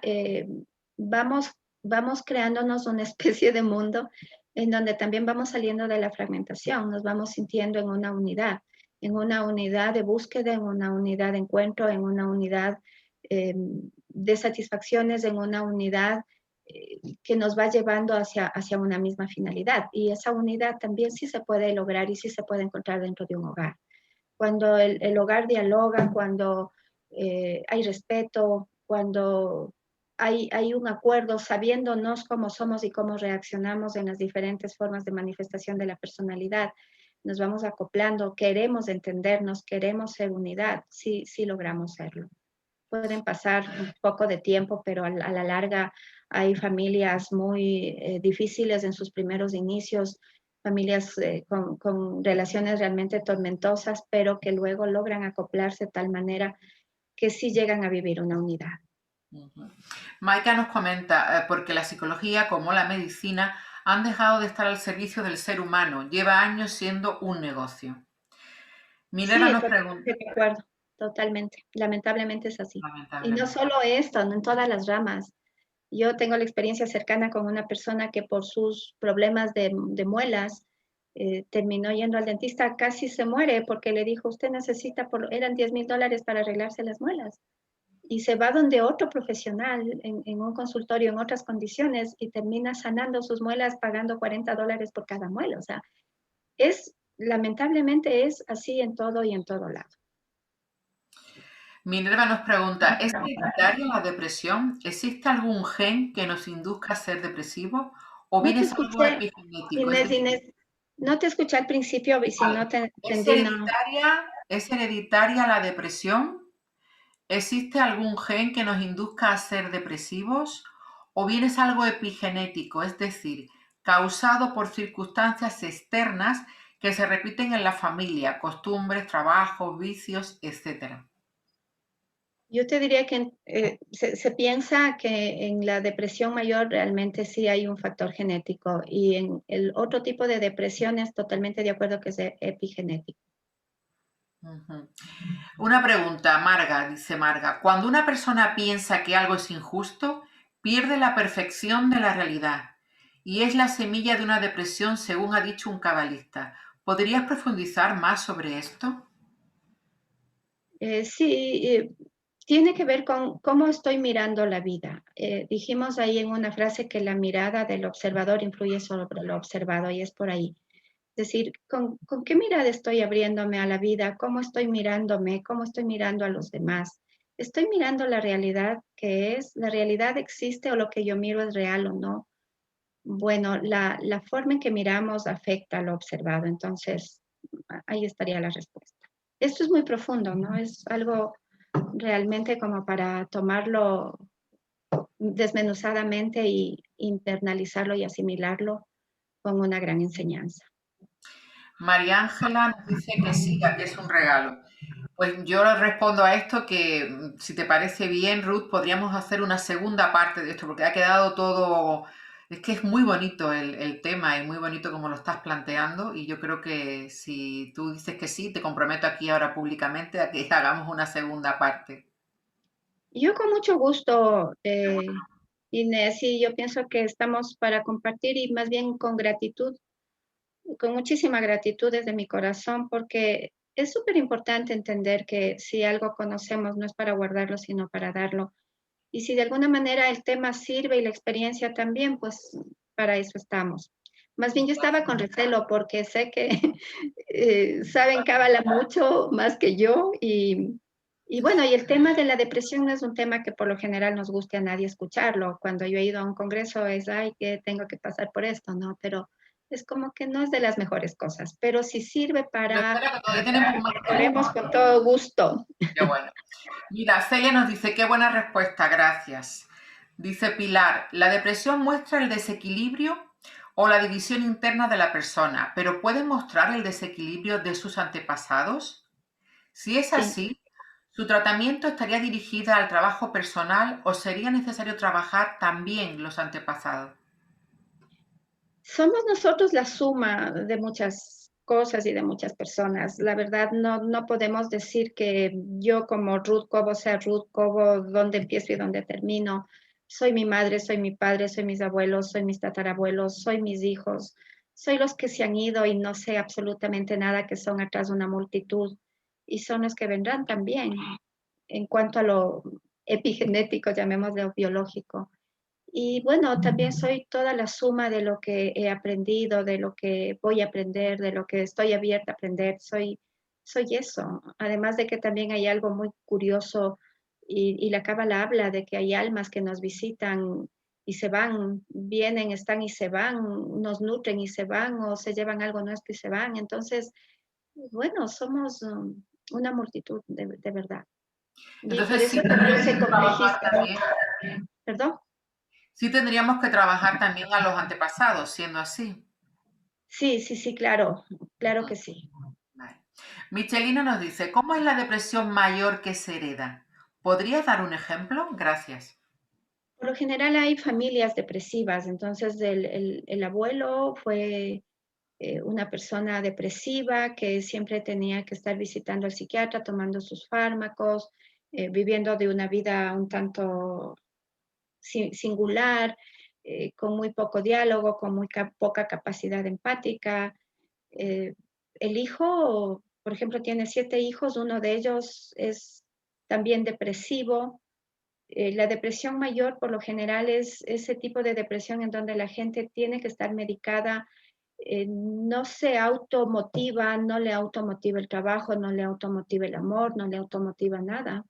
vamos, vamos creándonos una especie de mundo en donde también vamos saliendo de la fragmentación, nos vamos sintiendo en una unidad de búsqueda, en una unidad de encuentro, en una unidad de satisfacciones, en una unidad que nos va llevando hacia una misma finalidad. Y esa unidad también sí se puede lograr y sí se puede encontrar dentro de un hogar. Cuando el hogar dialoga, cuando hay respeto, cuando hay un acuerdo, sabiéndonos cómo somos y cómo reaccionamos en las diferentes formas de manifestación de la personalidad, nos vamos acoplando, queremos entendernos, queremos ser unidad, sí, sí logramos serlo. Pueden pasar un poco de tiempo, pero a la larga hay familias muy difíciles en sus primeros inicios, familias con relaciones realmente tormentosas, pero que luego logran acoplarse de tal manera que sí llegan a vivir una unidad. Ujú. Maika nos comenta, porque la psicología como la medicina han dejado de estar al servicio del ser humano, lleva años siendo un negocio. Minerva Sí, nos totalmente pregunta, de acuerdo, totalmente. Lamentablemente es así. Y no lamentablemente. solo esto, en todas las ramas. Yo tengo la experiencia cercana con una persona que por sus problemas de muelas terminó yendo al dentista, casi se muere porque le dijo, usted necesita, eran $10,000 para arreglarse las muelas. Y se va donde otro profesional en un consultorio en otras condiciones y termina sanando sus muelas pagando $40 por cada muela. O sea, lamentablemente es así en todo y en todo lado. Minerva nos pregunta, ¿es hereditaria la depresión? ¿Existe algún gen que nos induzca a ser depresivos? ¿O No bien te es algo escuché, epigenético? Es Inés, decir, Inés, no te escuché al principio y si vale, no te ¿es entendí, no. hereditaria la depresión? ¿Existe algún gen que nos induzca a ser depresivos? ¿O bien es algo epigenético, es decir, causado por circunstancias externas que se repiten en la familia, costumbres, trabajos, vicios, etcétera? Yo te diría que se piensa que en la depresión mayor realmente sí hay un factor genético y en el otro tipo de depresiones totalmente de acuerdo que es epigenético. Ujú. Una pregunta, Marga, dice Marga. Cuando una persona piensa que algo es injusto, pierde la perfección de la realidad y es la semilla de una depresión, según ha dicho un cabalista. ¿Podrías profundizar más sobre esto? Sí, tiene que ver con cómo estoy mirando la vida. Dijimos ahí en una frase que la mirada del observador influye sobre lo observado y es por ahí. Es decir, ¿con qué mirada estoy abriéndome a la vida? ¿Cómo estoy mirándome? ¿Cómo estoy mirando a los demás? ¿Estoy mirando la realidad que es? ¿La realidad existe o lo que yo miro es real o no? Bueno, la forma en que miramos afecta a lo observado, entonces ahí estaría la respuesta. Esto es muy profundo, ¿no? Es algo realmente como para tomarlo desmenuzadamente y internalizarlo y asimilarlo con una gran enseñanza. María Ángela nos dice que sí, que es un regalo. Pues yo le respondo a esto que, si te parece bien, Ruth, podríamos hacer una segunda parte de esto, porque ha quedado todo, es que es muy bonito el tema y muy bonito como lo estás planteando, y yo creo que si tú dices que sí, te comprometo aquí ahora públicamente a que hagamos una segunda parte. Yo con mucho gusto, Inés, sí, yo pienso que estamos para compartir y más bien con gratitud, con muchísima gratitud desde mi corazón, porque es súper importante entender que si algo conocemos no es para guardarlo, sino para darlo. Y si de alguna manera el tema sirve y la experiencia también, pues para eso estamos. Más bien yo estaba con recelo porque sé que saben cábala mucho más que yo y bueno, y el tema de la depresión no es un tema que por lo general nos guste a nadie escucharlo. Cuando yo he ido a un congreso es, ay, que tengo que pasar por esto, ¿no? Pero es como que no es de las mejores cosas, pero si sirve Pero para, espera que todavía tenemos más oremos preguntas. con todo gusto. Qué bueno. Mira, Celia nos dice, qué buena respuesta, gracias. Dice Pilar, la depresión muestra el desequilibrio o la división interna de la persona, pero ¿puede mostrar el desequilibrio de sus antepasados? Si es Sí. así, ¿su tratamiento estaría dirigido al trabajo personal o sería necesario trabajar también los antepasados? Somos nosotros la suma de muchas cosas y de muchas personas. La verdad, no podemos decir que yo como Ruth Cobo sea Ruth Cobo, dónde empiezo y dónde termino. Soy mi madre, soy mi padre, soy mis abuelos, soy mis tatarabuelos, soy mis hijos, soy los que se han ido y no sé absolutamente nada, que son atrás de una multitud y son los que vendrán también en cuanto a lo epigenético, llamémoslo biológico. Y bueno, también soy toda la suma de lo que he aprendido, de lo que voy a aprender, de lo que estoy abierta a aprender. Soy eso. Además de que también hay algo muy curioso y la cábala habla de que hay almas que nos visitan y se van, vienen, están y se van, nos nutren y se van o se llevan algo nuestro y se van. Entonces, bueno, somos una multitud de verdad. Y por Entonces eso sí también tendríamos se que trabajar complejiza también, mucho. ¿Perdón? sí tendríamos que trabajar también a los antepasados, siendo así. Sí, sí, sí, claro, claro Ujú. que sí. Vale. Michelina nos dice, ¿cómo es la depresión mayor que se hereda? ¿Podrías dar un ejemplo? Gracias. Por lo general hay familias depresivas, entonces el abuelo fue una persona depresiva que siempre tenía que estar visitando al psiquiatra, tomando sus fármacos, viviendo de una vida un tanto singular, con muy poco diálogo, con muy poca capacidad empática. Eh, el hijo, por ejemplo, tiene 7 hijos, uno de ellos es también depresivo. La depresión mayor por lo general es ese tipo de depresión en donde la gente tiene que estar medicada, no se automotiva, no le automotiva el trabajo, no le automotiva el amor, no le automotiva nada.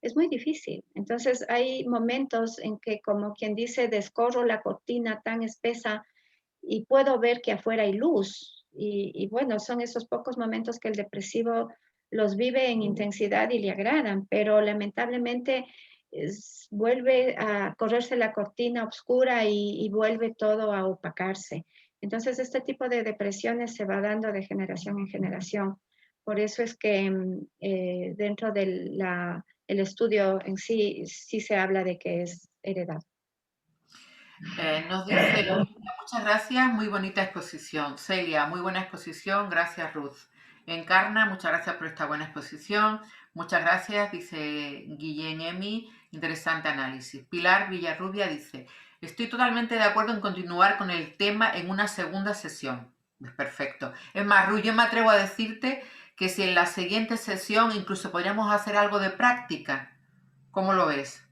Es muy difícil. Entonces hay momentos en que, como quien dice, descorro la cortina tan espesa y puedo ver que afuera hay luz. Y bueno, son esos pocos momentos que el depresivo los vive en intensidad y le agradan, pero lamentablemente vuelve a correrse la cortina oscura y vuelve todo a opacarse. Entonces, este tipo de depresiones se va dando de generación en generación. Por eso es que dentro del el estudio en sí, sí se habla de que es heredad. Nos dice, muchas gracias, muy bonita exposición. Celia, muy buena exposición, gracias Ruth. Encarna, muchas gracias por esta buena exposición. Muchas gracias, dice Guillén Emi, interesante análisis. Pilar Villarrubia dice, estoy totalmente de acuerdo en continuar con el tema en una segunda sesión. Perfecto. Es más, Ruth, yo me atrevo a decirte que si en la siguiente sesión incluso podríamos hacer algo de práctica. ¿Cómo lo ves?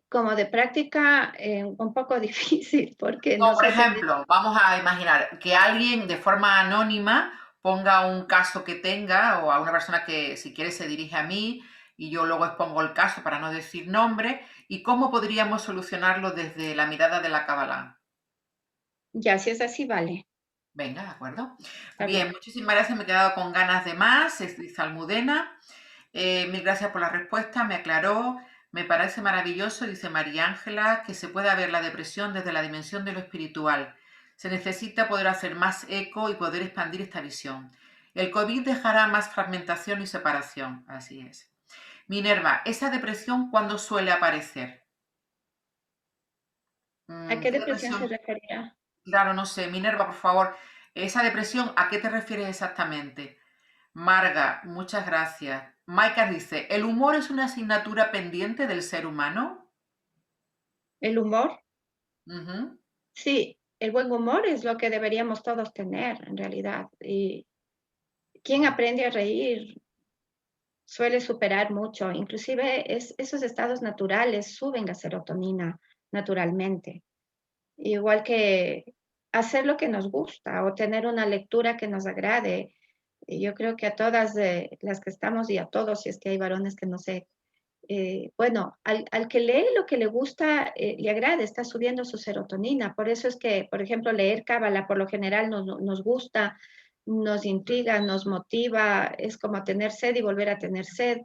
Como de práctica, un poco difícil porque No, no por sé si... ejemplo, vamos a imaginar que alguien de forma anónima ponga un caso que tenga o a una persona que si quiere se dirige a mí y yo luego expongo el caso para no decir nombre y cómo podríamos solucionarlo desde la mirada de la Kabbalah. Ya, si es así, vale, Venga, de acuerdo. está Bien, bien. muchísimas gracias, me he quedado con ganas de más, dice Almudena. Mil gracias por la respuesta, me aclaró. Me parece maravilloso, dice María Ángela, que se pueda ver la depresión desde la dimensión de lo espiritual. Se necesita poder hacer más eco y poder expandir esta visión. El COVID dejará más fragmentación y separación, así es. Minerva, ¿esa depresión cuándo suele aparecer? ¿A qué ¿Qué depresión se depresión? referirá? Claro, no sé. Minerva, por favor, ¿esa depresión a qué te refieres exactamente? Marga, muchas gracias. Maika dice, ¿el humor es una asignatura pendiente del ser humano? El humor, Ujú. sí, el buen humor es lo que deberíamos todos tener en realidad. Y quien aprende a reír suele superar mucho, inclusive esos estados naturales suben la serotonina naturalmente, igual que hacer lo que nos gusta o tener una lectura que nos agrade. Y yo creo que a todas las que estamos y a todos, si es que hay varones que no sé, bueno, al que lee lo que le gusta, le agrada, está subiendo su serotonina. Por eso es que, por ejemplo, leer Cábala por lo general nos gusta, nos intriga, nos motiva, es como tener sed y volver a tener sed.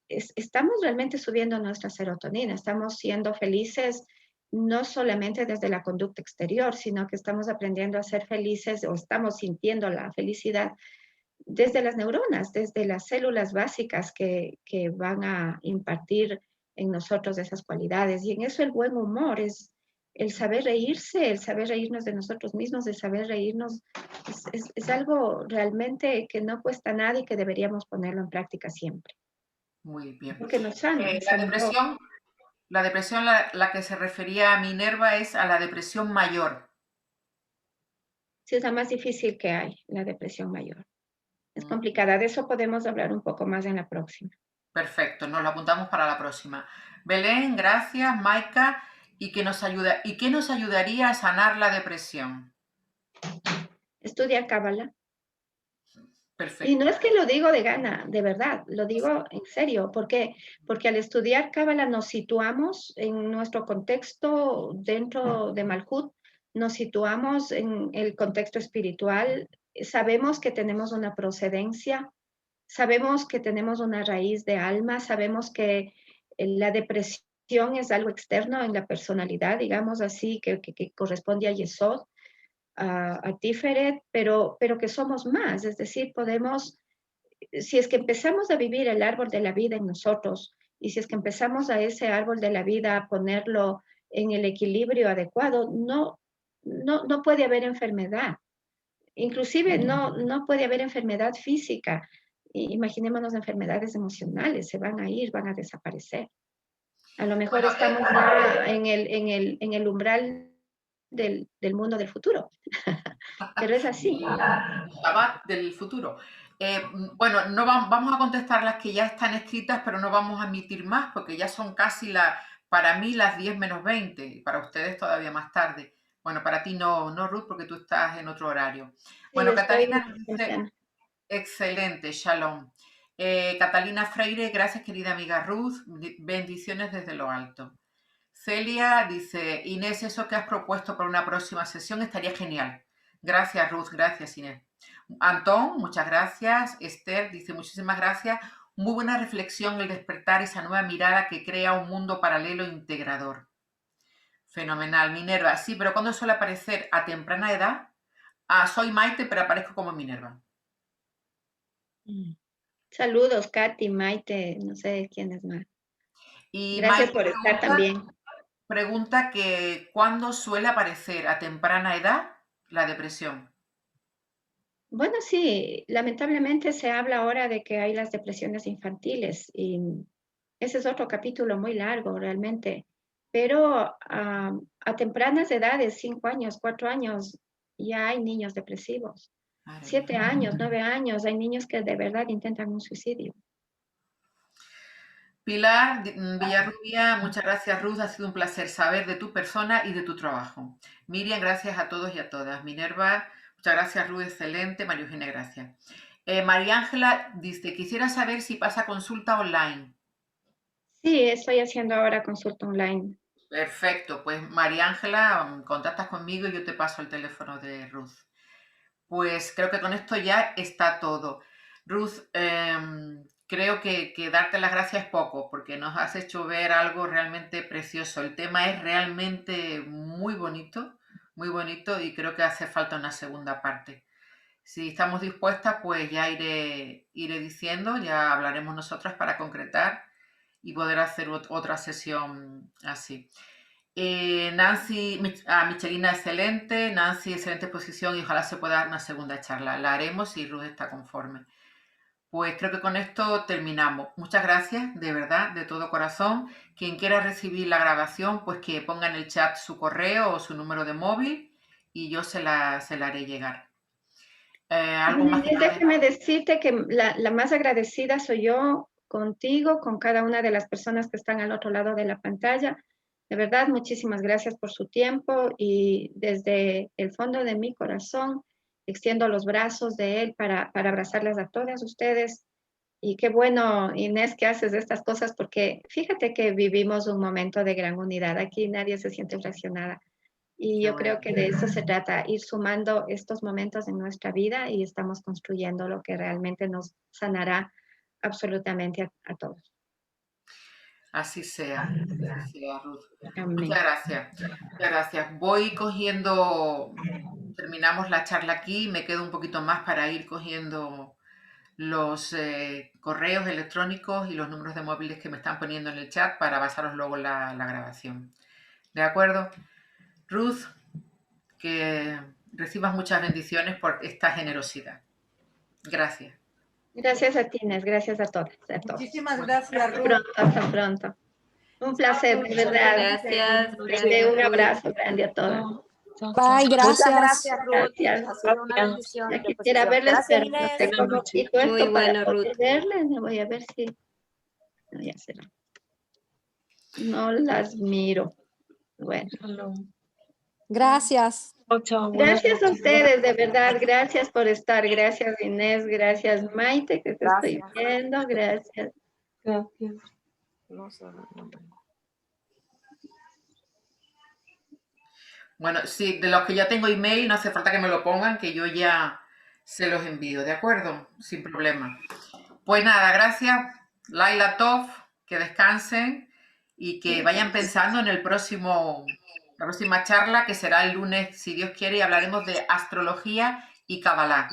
Estamos realmente subiendo nuestra serotonina, estamos siendo felices no solamente desde la conducta exterior, sino que estamos aprendiendo a ser felices o estamos sintiendo la felicidad desde las neuronas, desde las células básicas que van a impartir en nosotros esas cualidades. Y en eso el buen humor es el saber reírse, el saber reírnos de nosotros mismos, el saber reírnos, es algo realmente que no cuesta nada y que deberíamos ponerlo en práctica siempre, Muy bien. porque nos sana, La sobre todo. depresión, la que se refería a Minerva es a la depresión mayor. Sí, es la más difícil que hay, la depresión mayor. Es Mm, complicada, de eso podemos hablar un poco más en la próxima. perfecto, nos lo apuntamos para la próxima. Belén, gracias, Maika. ¿Y qué nos ayudaría a sanar la depresión? Estudia Cábala. Y no Perfecto. es que lo digo de gana, de verdad, lo digo en serio. ¿Por qué? Porque al estudiar Cábala nos situamos en nuestro contexto dentro de Malhut, nos situamos en el contexto espiritual, sabemos que tenemos una procedencia, sabemos que tenemos una raíz de alma, sabemos que la depresión es algo externo en la personalidad, digamos así, que corresponde a Yesod, a Tiferet, pero que somos más, es decir, podemos, si es que empezamos a vivir el árbol de la vida en nosotros y si es que empezamos a ese árbol de la vida a ponerlo en el equilibrio adecuado, no puede haber enfermedad. Inclusive no puede haber enfermedad física. Imaginémonos enfermedades emocionales, se van a ir, van a desaparecer. A lo mejor Bueno, estamos ya en el umbral del mundo del futuro, pero es así. Shabbat del futuro. Bueno, no vamos a contestar las que ya están escritas, pero no vamos a emitir más porque ya son casi para mí las 10 menos 20 y para ustedes todavía más tarde. Bueno, para ti no, Ruth, porque tú estás en otro horario. Sí, Bueno, estoy Catalina nos dice, temprano. excelente, shalom. Catalina Freire, gracias querida amiga Ruth, bendiciones desde lo alto. Celia dice, Inés, eso que has propuesto para una próxima sesión estaría genial. Gracias, Ruth, gracias, Inés. Antón, muchas gracias. Esther dice, muchísimas gracias. Muy buena reflexión el despertar esa nueva mirada que crea un mundo paralelo e integrador. Fenomenal. Minerva, sí, pero ¿cuándo suele aparecer a temprana edad? Ah, soy Maite, pero aparezco como Minerva. Mm. Saludos, Katy, Maite, no sé quién es más. Y Gracias Maite por estar también. pregunta que ¿cuándo suele aparecer a temprana edad la depresión? Bueno, sí, lamentablemente se habla ahora de que hay las depresiones infantiles y ese es otro capítulo muy largo realmente, pero a tempranas edades, 5 años, 4 años, ya hay niños depresivos. Madre mía. 7 años, 9 años, hay niños que de verdad intentan un suicidio. Pilar Villarrubia, muchas gracias Ruth, ha sido un placer saber de tu persona y de tu trabajo. Miriam, gracias a todos y a todas. Minerva, muchas gracias Ruth, excelente. María Eugenia, gracias. María Ángela dice, quisiera saber si pasa consulta online. Sí, estoy haciendo ahora consulta online. Perfecto, pues María Ángela, contactas conmigo y yo te paso el teléfono de Ruth. Pues creo que con esto ya está todo. Ruth, creo que darte las gracias es poco, porque nos has hecho ver algo realmente precioso. El tema es realmente muy bonito y creo que hace falta una segunda parte. Si estamos dispuestas, pues ya iré diciendo, ya hablaremos nosotras para concretar y poder hacer otra sesión así. Michelina, excelente. Nancy, excelente exposición y ojalá se pueda dar una segunda charla. La haremos y Ruth está conforme. pues creo que con esto terminamos. Muchas gracias, de verdad, de todo corazón. Quien quiera recibir la grabación, pues que ponga en el chat su correo o su número de móvil y yo se la haré llegar. ¿Algo más que Déjame decirte que la más agradecida soy yo contigo, con cada una de las personas que están al otro lado de la pantalla. De verdad, muchísimas gracias por su tiempo y desde el fondo de mi corazón extiendo los brazos de él para abrazarlas a todas ustedes. Y qué bueno, Inés, que haces estas cosas porque fíjate que vivimos un momento de gran unidad. Aquí nadie se siente fraccionada. Y Qué yo bueno. creo que de eso se trata, ir sumando estos momentos en nuestra vida y estamos construyendo lo que realmente nos sanará absolutamente a todos. Así sea, Ruth. Amén. Muchas gracias. Muchas gracias. Voy cogiendo, terminamos la charla aquí, me quedo un poquito más para ir cogiendo los correos electrónicos y los números de móviles que me están poniendo en el chat para pasaros luego la grabación. ¿De acuerdo? Ruth, que recibas muchas bendiciones por esta generosidad. Gracias. Gracias a ti, Inés. Gracias a todas, a todos. Muchísimas gracias, Ruth. Hasta pronto. Un placer, de verdad. Gracias. Un abrazo grande a todas. Bye, gracias. Muchas gracias, Ruth. Gracias. Ha sido una bendición. Ya quisiera verles, Gracias, pero no Inés. sé cómo quito esto Muy bueno, para poder Ruth. verles. Me voy a ver si... No, ya será. No las miro. Bueno. Gracias. Gracias a ustedes, de verdad. Gracias por estar. Gracias, Inés. Gracias, Maite, que te estoy Gracias. viendo. Gracias. Bueno, sí, de los que ya tengo email, no hace falta que me lo pongan, que yo ya se los envío, ¿de acuerdo? Sin problema. Pues nada, gracias, Laila Tov, que descansen y que vayan pensando en la próxima charla, que será el lunes, si Dios quiere, y hablaremos de astrología y Kabbalah.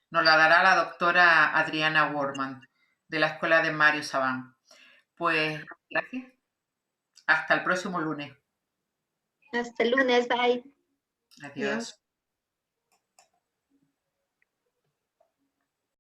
Nos la dará la doctora Adriana Worman, de la Escuela de Mario Sabán. Pues gracias. Hasta el próximo lunes. Hasta el lunes. Bye. Adiós.